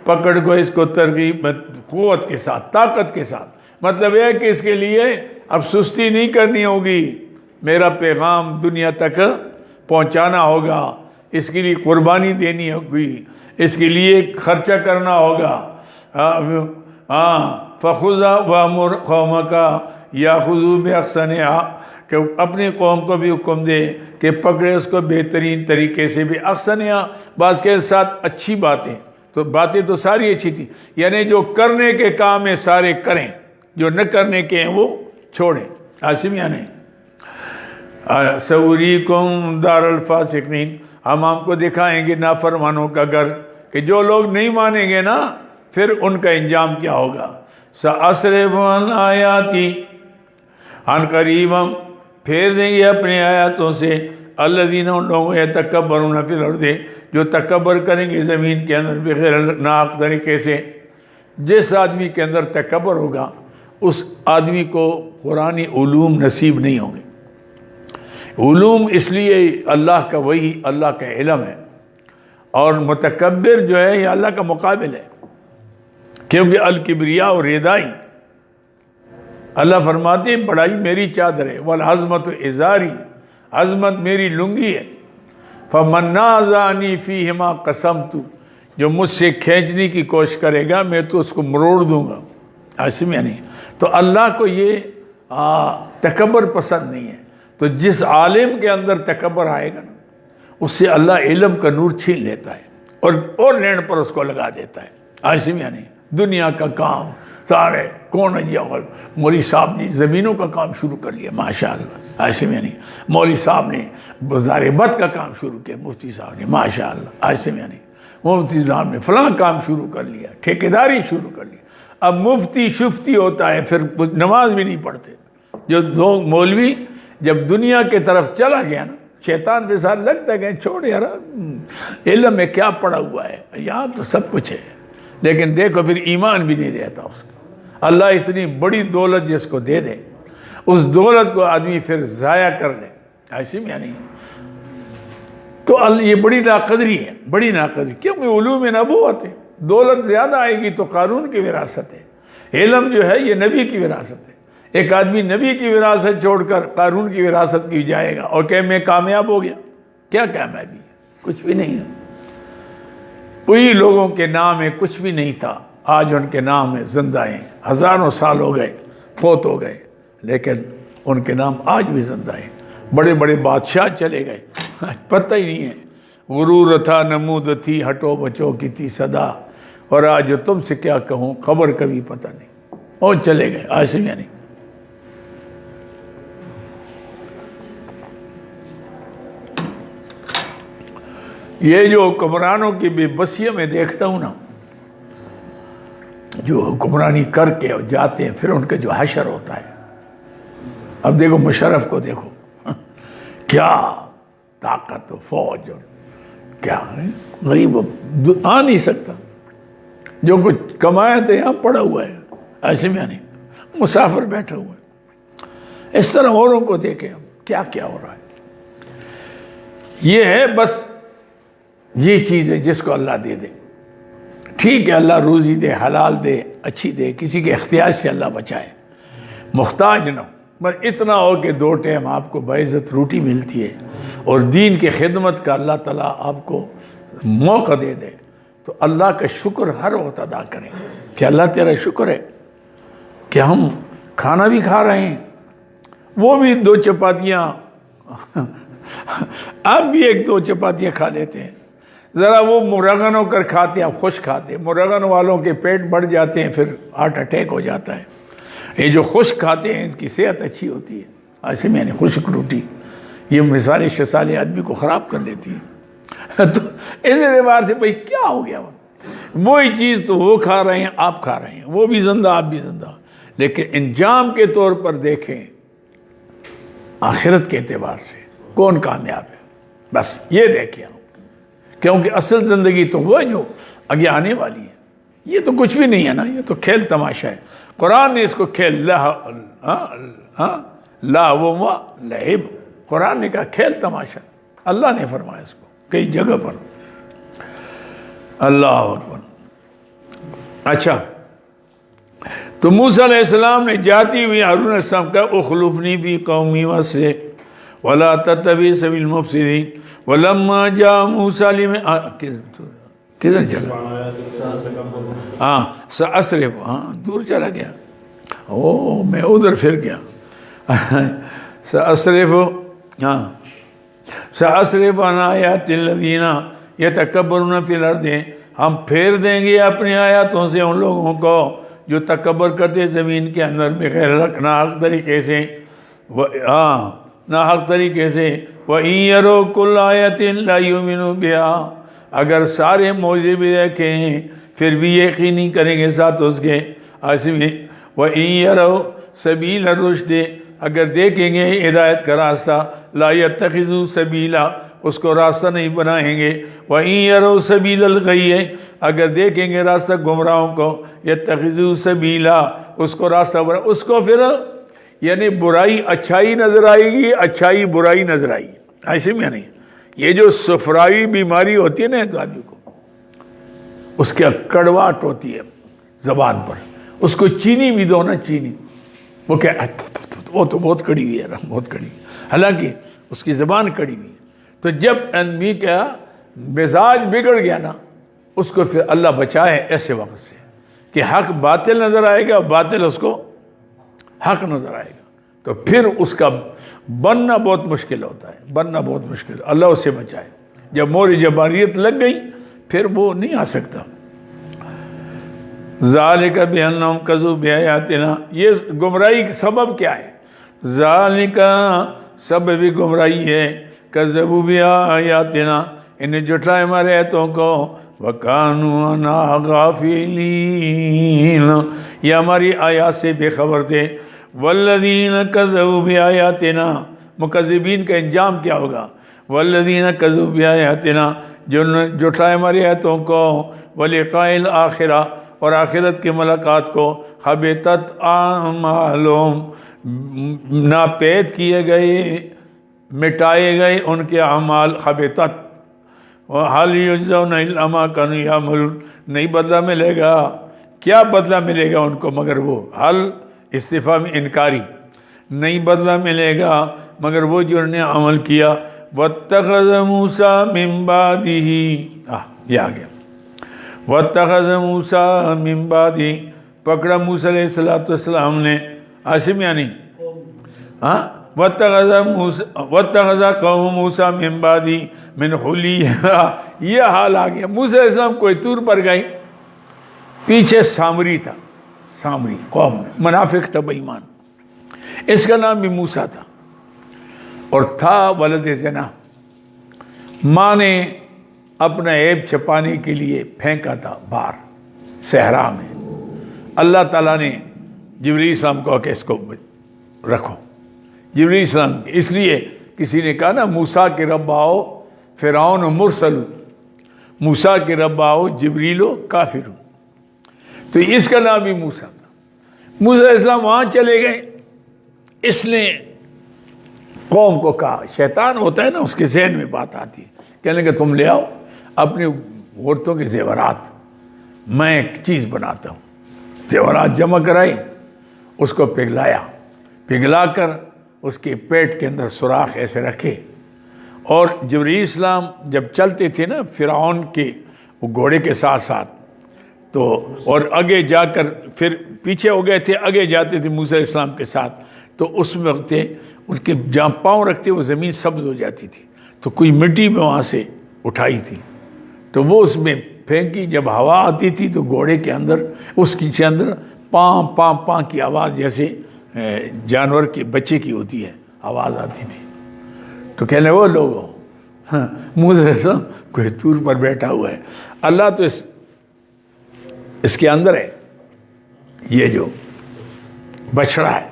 پکڑ کو اس کو ترغیب قوت کے ساتھ، طاقت کے ساتھ، مطلب ہے کہ اس کے لیے اب سستی نہیں کرنی ہوگی، میرا پیغام دنیا تک پہنچانا ہوگا، اس کے لیے قربانی دینی ہوگی، اس کے لیے خرچہ کرنا ہوگا۔ فخذا وامر قومک یاخذوا باحسنھا، کہ اپنی قوم کو بھی حکم دے کہ پکڑے اس کو بہترین طریقے سے، بھی احسنھا بعض کے ساتھ اچھی باتیں، تو باتیں تو ساری اچھی تھی، یعنی جو کرنے کے کام ہیں سارے کریں، جو نہ کرنے کے ہیں وہ چھوڑیں۔ آسمیہ نہیں سوریکم دار الفاسقین، ہم آپ کو دکھائیں گے نافرمانوں کا گھر، کہ جو لوگ نہیں مانیں گے نا پھر ان کا انجام کیا ہوگا۔ سأصرف عن آیاتی، عن قریب ہم پھیر دیں گے اپنے آیاتوں سے، الذین ان لوگوں یتکبرون فی الارض، جو تکبر کریں گے زمین کے اندر بغیر ناحق طریقے سے۔ جس آدمی کے اندر تکبر ہوگا اس آدمی کو قرآنی علوم نصیب نہیں ہوں گے۔ علوم اس لیے اللہ کا وحی، اللہ کا علم ہے، اور متکبر جو ہے یہ اللہ کا مقابل ہے، کیونکہ الکبریاء ردائی، اللہ فرماتے ہیں بڑائی میری چادر ہے، والعظمت ازاری، عظمت میری لنگی ہے، فمن نازعنی فیہما قسمت، جو مجھ سے کھینچنے کی کوشش کرے گا میں تو اس کو مروڑ دوں گا۔ ایسے میں نہیں، تو اللہ کو یہ تکبر پسند نہیں ہے، تو جس عالم کے اندر تکبر آئے گا نا اس سے اللہ علم کا نور چھین لیتا ہے اور لینڈ پر اس کو لگا دیتا ہے۔ ایسے میں نہیں، دنیا کا کام سارے کون ہے، مولوی صاحب نے زمینوں کا کام شروع کر لیا ماشاءاللہ، ایسے میں نہیں، مولوی صاحب نے بازار بت کا کام شروع کیا، مفتی صاحب نے ماشاءاللہ، ایسے میں نہیں، مفتی صاحب نے فلاں کام شروع کر لیا، ٹھیکیداری شروع کر لی۔ اب مفتی شفتی ہوتا ہے پھر نماز بھی نہیں پڑھتے۔ جو لوگ مولوی جب دنیا کے طرف چلا گیا نا، شیطان کے ساتھ لگتا ہے چھوڑ یار، علم میں کیا پڑا ہوا ہے، یہاں تو سب کچھ ہے، لیکن دیکھو پھر ایمان بھی نہیں رہتا اس کا۔ اللہ اتنی بڑی دولت جس کو دے دے، اس دولت کو آدمی پھر ضائع کر لے، ایسے میں نہیں، تو یہ بڑی ناقدری ہے، بڑی ناقدری، کیونکہ علوم نبوت ہے۔ دولت زیادہ آئے گی تو قارون کی وراثت ہے، علم جو ہے یہ نبی کی وراثت ہے۔ ایک آدمی نبی کی وراثت چھوڑ کر قارون کی وراثت کی جائے گا اور کہ میں کامیاب ہو گیا، کیا کامیابی ہے؟ کچھ بھی نہیں ہے۔ کوئی لوگوں کے نام ہے کچھ بھی نہیں تھا، آج ان کے نام ہے زندہ ہیں، ہزاروں سال ہو گئے فوت ہو گئے، لیکن ان کے نام آج بھی زندہ ہیں۔ بڑے بڑے بادشاہ چلے گئے، پتہ ہی نہیں ہے، غرور تھا نمود تھی ہٹو بچو کی تھی صدا، اور آج تم سے کیا کہوں خبر کبھی پتہ نہیں، اور چلے گئے، ایسے میں نہیں۔ یہ جو حکمرانوں کی بے بسیوں میں دیکھتا ہوں نا، جو حکمرانی کر کے جاتے ہیں پھر ان کا جو حشر ہوتا ہے، اب دیکھو مشرف کو دیکھو، کیا طاقت و فوج، اور کیا غریب آ نہیں سکتا، جو کچھ کمایا تھا یہاں پڑا ہوا ہے، ایسے میں نہیں، مسافر بیٹھا ہوا ہے۔ اس طرح اوروں کو دیکھیں کیا کیا ہو رہا ہے۔ یہ ہے بس یہ چیز ہے جس کو اللہ دے دے، ٹھیک ہے، اللہ روزی دے، حلال دے، اچھی دے، کسی کے اختیار سے اللہ بچائے، محتاج نہ ہو، بس اتنا ہو کہ 2 ٹائم آپ کو باعزت روٹی ملتی ہے اور دین کی خدمت کا اللہ تعالیٰ آپ کو موقع دے دے، تو اللہ کا شکر ہر وقت ادا کریں کہ اللہ تیرا شکر ہے کہ ہم کھانا بھی کھا رہے ہیں، وہ بھی 2 چپاتیاں، آپ بھی 1-2 چپاتیاں کھا لیتے ہیں، ذرا وہ مرغن ہو کر کھاتے ہیں، آپ خوش کھاتے ہیں، مرغن والوں کے پیٹ بڑھ جاتے ہیں پھر ہارٹ اٹیک ہو جاتا ہے، یہ جو خوش کھاتے ہیں ان کی صحت اچھی ہوتی ہے۔ ایسے میں نے خشک روٹی یہ مثال شسال آدمی کو خراب کر لیتی ہے، تو اس اعتبار سے بھائی کیا ہو گیا، وہی چیز تو وہ کھا رہے ہیں آپ کھا رہے ہیں، وہ بھی زندہ آپ بھی زندہ، لیکن انجام کے طور پر دیکھیں آخرت کے اعتبار سے کون کامیاب ہے، بس یہ دیکھیں، کیونکہ اصل زندگی تو وہ جو آگے آنے والی ہے، یہ تو کچھ بھی نہیں ہے نا، یہ تو کھیل تماشا ہے۔ قرآن نے اس کو کھیل لاو و لعب، قرآن نے کہا کھیل تماشا، اللہ نے فرمایا اس کو کئی جگہ پر۔ اللہ اکبر۔ اچھا، تو موسیٰ علیہ السلام نے جاتی ہوئی ہارون علیہ السلام کا اخلفنی فی قومی واسے ولا تتبع سبیل المفسدین ولما جاء موسیٰ کدھر چلا؟ ہاں سأصرف، ہاں دور چلا گیا، او میں ادھر پھر گیا۔ سأصرف، ہاں سأصرف عن آیات الذین یتکبرون فی الارض، ہم پھیر دیں گے اپنی آیاتوں سے ان لوگوں کو جو تکبر کرتے زمین کے اندر بغیر حق، ناحق طریقے سے، ہاں ناحق طریقے سے۔ وَإِن يَرَوْا كُلَّ آیَةٍ لَا يُؤْمِنُوا بِهَا، اگر سارے معجزے بھی دیکھیں پھر بھی یقین نہیں کریں گے ساتھ اس کے۔ ایسے بھی وَإِن يَرَوْا سَبِيلَ الرُّشْدِ، اگر دیکھیں گے ہدایت کا راستہ، لَا يَتَّخِذُوا سَبِيلًا، اس کو راستہ نہیں بنائیں گے۔ وَإِن يَرَوْا سَبِيلَ الْغَيِّ، اگر دیکھیں گے راستہ گمراہوں کو، يَتَّخِذُوا سَبِيلًا، اس کو راستہ بنا، اس کو پھر یعنی برائی اچھائی نظر آئے گی، اچھائی برائی نظر آئے گی، ایسے میں نہیں۔ یہ جو صفرائی بیماری ہوتی ہے نا تو آدمی کو، اس کے کڑواہٹ ہوتی ہے زبان پر، اس کو چینی بھی دو نا، چینی، وہ کہ وہ تو بہت کڑی ہوئی ہے نا، بہت کڑی، حالانکہ اس کی زبان کڑی ہوئی ہے۔ تو جب آدمی کا مزاج بگڑ گیا نا، اس کو پھر اللہ بچائے ایسے وقت سے کہ حق باطل نظر آئے گا، باطل اس کو حق نظر آئے گا، تو پھر اس کا بننا بہت مشکل ہوتا ہے، بننا بہت مشکل، اللہ اس سے بچائے۔ جب مور جباریت لگ گئی پھر وہ نہیں آ سکتا۔ ذالک بأنہم کذبوا بآیاتنا، یہ گمراہی کا سبب کیا ہے؟ ذالک سبب گمراہی ہے، کذبوا بآیاتنا، انہیں جھٹلایا ہمارے آیتوں کو، وَكَانُوا عَنْهَا غَافِلِينَ، یہ ہماری آیات سے بے خبر تھے۔ وَالَّذِينَ كَذَّبُوا بِآیاتنا، مکذبین کا انجام کیا ہوگا؟ وَالَّذِينَ كَذَّبُوا بِآیاتنا، جنہوں نے جھٹلایا ہماری آیتوں کو، وَلِقَاءِ الْآخِرَةِ، اور آخرت کی ملاقات کو، حَبِطَتْ أَعْمَالُهُمْ، ناپید کیے گئے، مٹائے گئے ان کے اعمال، حَبِطَتْ، وَحَلْ يُجْزَوْنَ إِلَّا مَا كَانُوا يَعْمَلُونَ، نہیں بدلہ ملے گا، کیا بدلہ ملے گا ان کو مگر وہ، حل استفہام انکاری، نہیں بدلہ ملے گا مگر وہ جو انہوں نے عمل کیا۔ وَاتَّخَذَ مُوسَىٰ مِن بَعْدِهِ، یہ آ گیا، وَاتَّخَذَ مُوسَىٰ مِن بَعْدِهِ، پکڑا موسیٰ علیہ السلام نے، عاصم یعنی ہاں، وَاتَّخَذَ قَوْمُ مُوسَىٰ مِن بَعْدِهِ من حُلِيَّةٍ، یہ حال آ گیا۔ موسیٰ علیہ السلام کوئی طور پر گئے، پیچھے سامری تھا، سامری قوم میں منافق تھا، بے ایمان، اس کا نام بھی موسیٰ تھا، اور تھا ولد زنا، ماں نے اپنا عیب چھپانے کے لیے پھینکا تھا باہر صحرا میں۔ اللہ تعالیٰ نے جبریل السلام کو کہ اس کو رکھو، جبریل السلام، اس لیے کسی نے کہا نا موسیٰ کے رب آؤ فرعون مرسل، موسیٰ کے رب آؤ جبریل کافر، تو اس کا نام بھی موسیٰ تھا۔ موسیٰ علیہ السلام وہاں چلے گئے، اس نے قوم کو کہا، شیطان ہوتا ہے نا اس کے ذہن میں بات آتی ہے، کہنے کہ تم لے آؤ اپنی عورتوں کے زیورات، میں ایک چیز بناتا ہوں۔ زیورات جمع کرائی، اس کو پگھلایا، پگھلا کر اس کے پیٹ کے اندر سوراخ ایسے رکھے، اور جبریل السلام جب چلتے تھے نا فرعون کے وہ گھوڑے کے ساتھ ساتھ، تو اور آگے جا کر پھر پیچھے ہو گئے تھے، آگے جاتے تھے موسیٰ علیہ السلام کے ساتھ، تو اس وقت ان کے جہاں پاؤں رکھتے وہ زمین سبز ہو جاتی تھی، تو کوئی مٹی میں وہاں سے اٹھائی تھی تو وہ اس میں پھینکی، جب ہوا آتی تھی تو گھوڑے کے اندر اس کے اندر پاں پاں پاں کی آواز جیسے جانور کے بچے کی ہوتی ہے آواز آتی تھی، تو کہنے وہ لوگوں موسیٰ علیہ السلام کوئی طور پر بیٹھا ہوا ہے، اللہ تو اس کے اندر ہے، یہ جو بچڑا ہے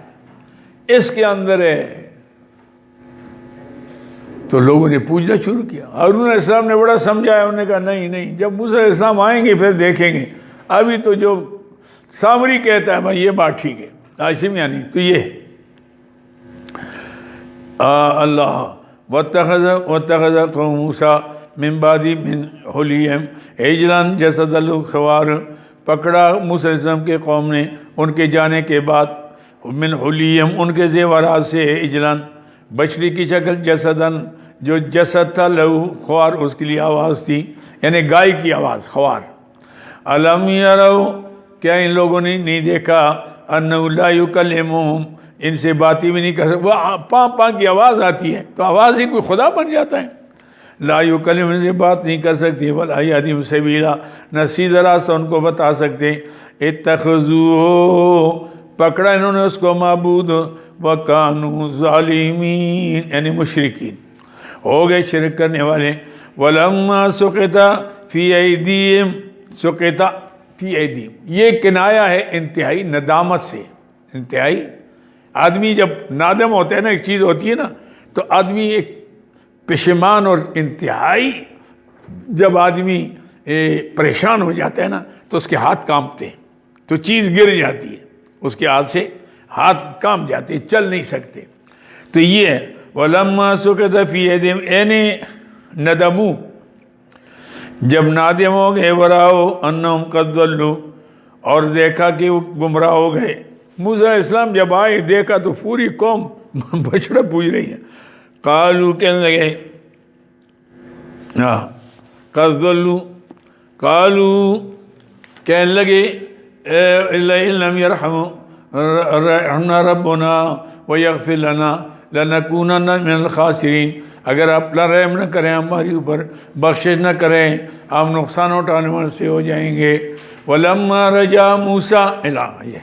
اس کے اندر ہے۔ تو لوگوں نے پوچھنا شروع کیا، ہارون علیہ السلام نے بڑا سمجھایا، انہوں نے کہا نہیں نہیں، جب موسیٰ علیہ السلام آئیں گے پھر دیکھیں گے، ابھی تو جو سامری کہتا ہے بھائی یہ بات ٹھیک ہے، ہاشم یعنی تو یہ اللہ واتخذ قوم موسیٰ من بعد من حلیہم عجلا جسدا له خوار، پکڑا موسیٰ علیہ السلام کے قوم نے ان کے جانے کے بعد من حلیہم ان کے زیورات سے عجلاً بچڑی کی شکل، جسداً جو جسد تھا، لہو خوار اس کے لیے آواز تھی، یعنی گائے کی آواز خوار۔ الم یروا کیا ان لوگوں نے نہیں دیکھا انہ لا یکلمہم ان سے باتیں بھی نہیں کر سکتے، وہ پاں پاں کی آواز آتی ہے تو آواز ہی کوئی خدا بن جاتا ہے۔ لا یکلمہم ان سے بات نہیں کر سکتی، ولا یہدیہم سبیلا نہ سیدھا راستہ ان کو بتا سکتے۔ اتخذوہ پکڑا انہوں نے اس کو معبود، وکانوا ظالمین یعنی مشرکین ہو گئے شرک کرنے والے۔ ولما سقط فی ایدیہم سقط فی ایدیہم یہ کنایا ہے انتہائی ندامت سے۔ انتہائی آدمی جب نادم ہوتا ہے نا، ایک چیز ہوتی ہے نا تو آدمی ایک پشیمان اور انتہائی جب آدمی پریشان ہو جاتا ہے نا تو اس کے ہاتھ کانپتے ہیں، تو چیز گر جاتی ہے، اس کے ہاتھ سے ہاتھ کانپ جاتے ہیں، چل نہیں سکتے۔ تو یہ ہے وَلَمَّا سُقِطَ فِي أَيْدِيهِمْ یعنی ندمو جب نادم ہو گئے، وراؤ انہم قد ضلوا اور دیکھا کہ وہ گمراہ ہو گئے۔ موسیٰ علیہ السلام جب آئے دیکھا تو پوری قوم بچڑا پوج رہی ہے، قالوا کہنے لگے قد ضلوا قالوا کہنے لگے لئن لم یرحمنا ربنا ویغفر لنا لنکونن من الخاسرین اگر آپ رحم نہ کریں ہماری اوپر، بخشش نہ کریں، ہم نقصان اٹھانے والے سے ہو جائیں گے۔ ولما رجع موسیٰ یہ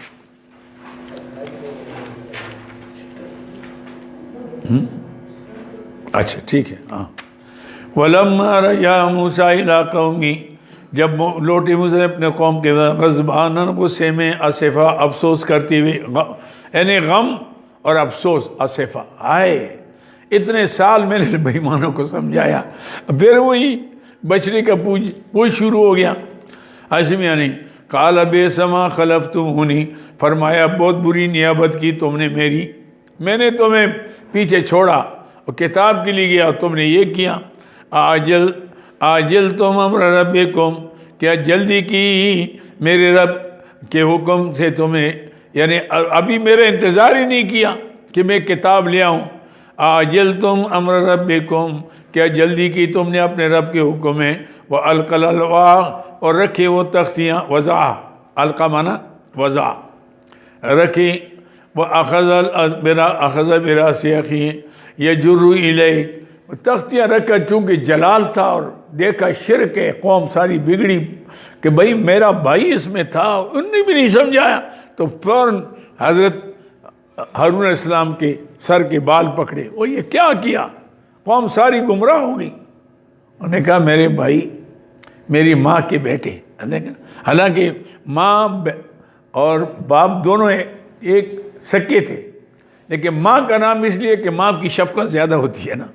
اچھا ٹھیک ہے ہاں۔ ولما رجع موسیٰ الی قومی جب لوٹے موسیٰ اپنے قوم کے غضبان غصے میں، اسفا افسوس کرتے ہوئے، یعنی غم اور افسوس، اسفا آئے اتنے سال میں نے بےایمانوں کو سمجھایا، پھر وہی بچڑی کا پوج شروع ہو گیا۔ ایسے میں یعنی قال بئس ما خلفتمونی فرمایا بہت بری نیابت کی تم نے میری، میں نے تمہیں پیچھے چھوڑا اور کتاب کے لیے گیا، تم نے یہ کیا۔ آجل تم امر ربکم کیا جلدی کی میرے رب کے حکم سے تمہیں، یعنی ابھی میرا انتظار ہی نہیں کیا کہ میں کتاب لے آؤں۔ آجل تم امر ربکم کیا جلدی کی تم نے اپنے رب کے حکم میں، وَأَلْقَى الْأَلْوَاحَ اور رکھے وہ تختیاں، وضع القا مانا وضع رکھے، وَأَخَذَ بِرَأْسِ أَخِيهِ يَجُرُّ إِلَيْهِ تختیاں رکھا چونکہ جلال تھا اور دیکھا شرک ہے، قوم ساری بگڑی کہ بھائی میرا بھائی اس میں تھا، انہوں نے بھی نہیں سمجھایا، تو فوراً حضرت ہارون علیہ السلام کے سر کے بال پکڑے، وہ یہ کیا کیا، قوم ساری گمراہ ہو گئی۔ انہوں نے کہا میرے بھائی میری ماں کے بیٹے، حالانکہ ماں اور باپ دونوں ایک سکے تھے، لیکن ماں کا نام اس لیے کہ ماں کی شفقت زیادہ ہوتی ہے نا،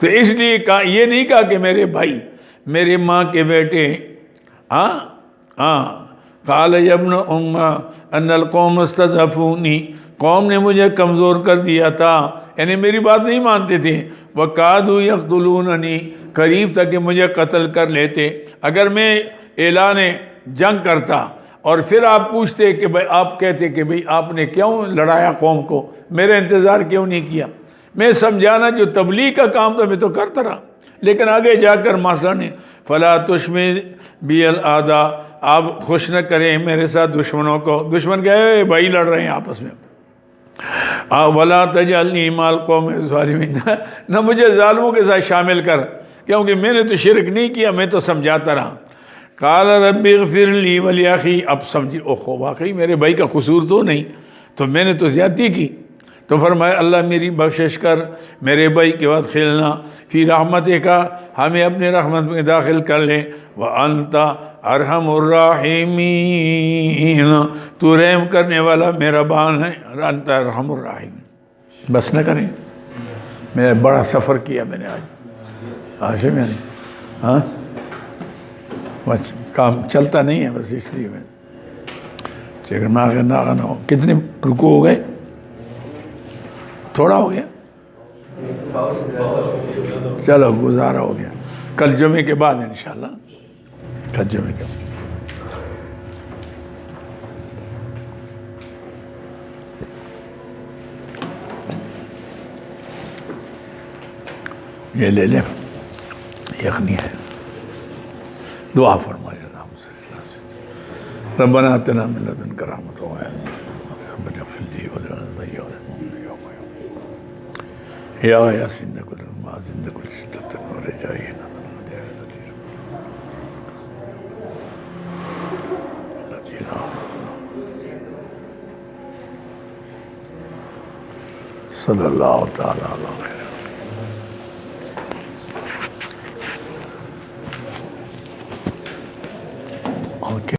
تو اس لیے کہا، یہ نہیں کہا کہ میرے بھائی، میرے ماں کے بیٹے۔ قال یا ابن ام ان القوم استضعفونی قوم نے مجھے کمزور کر دیا تھا، یعنی میری بات نہیں مانتے تھے۔ وَقَادُوا يَقْتُلُونَنِي قریب تک کہ مجھے قتل کر لیتے، اگر میں اعلان جنگ کرتا اور پھر آپ پوچھتے کہ بھائی آپ کہتے کہ بھئی آپ نے کیوں لڑایا قوم کو، میرا انتظار کیوں نہیں کیا، میں سمجھانا جو تبلیغ کا کام تھا میں تو کرتا رہا، لیکن آگے جا کر ماسٹر نے فلا تشمت بی الاعداء آپ خوش نہ کریں میرے ساتھ دشمنوں کو، دشمن کہے بھائی لڑ رہے ہیں آپس میں، ولا تجعلنی مع القوم الظالمین نہ مجھے ظالموں کے ساتھ شامل کر، کیونکہ میں نے تو شرک نہیں کیا، میں تو سمجھاتا رہا۔ قال رب اغفر لی ولاخی اب سمجھی اوہو واقعی میرے بھائی کا قصور تو نہیں، تو میں نے تو زیادتی کی، تو فرمایا اللہ میری بخشش کر، میرے بھائی کے بعد کھیلنا فی رحمتہ کا ہمیں اپنے رحمت میں داخل کر لیں، وانت ارحم الراحمین تو رحم کرنے والا مہربان ہے، انت ارحم الراحمین۔ بس نہ کریں، میں بڑا سفر کیا میں نے آج میں نے ہاں بس کام چلتا نہیں ہے، بس اس لیے میں ناغن ہو۔ کتنے رکوع ہو گئے؟ تھوڑا ہو گیا چلو گزارا ہو گیا، کل جمعے کے بعد انشاءاللہ، کل جمعے کے بعد۔ یہ لے لیں، یخنی ہے، دعا فرمائے اللہم صلی اللہ علیہ وسلم۔ ربنا آتنا من لدنک رحمۃ ربنا اغفر لی ولوالدی وللمؤمنین یوم یقوم یا یاسین کل ما زند کل شدت ورجائی صلی اللہ تعالی علیہ وسلم۔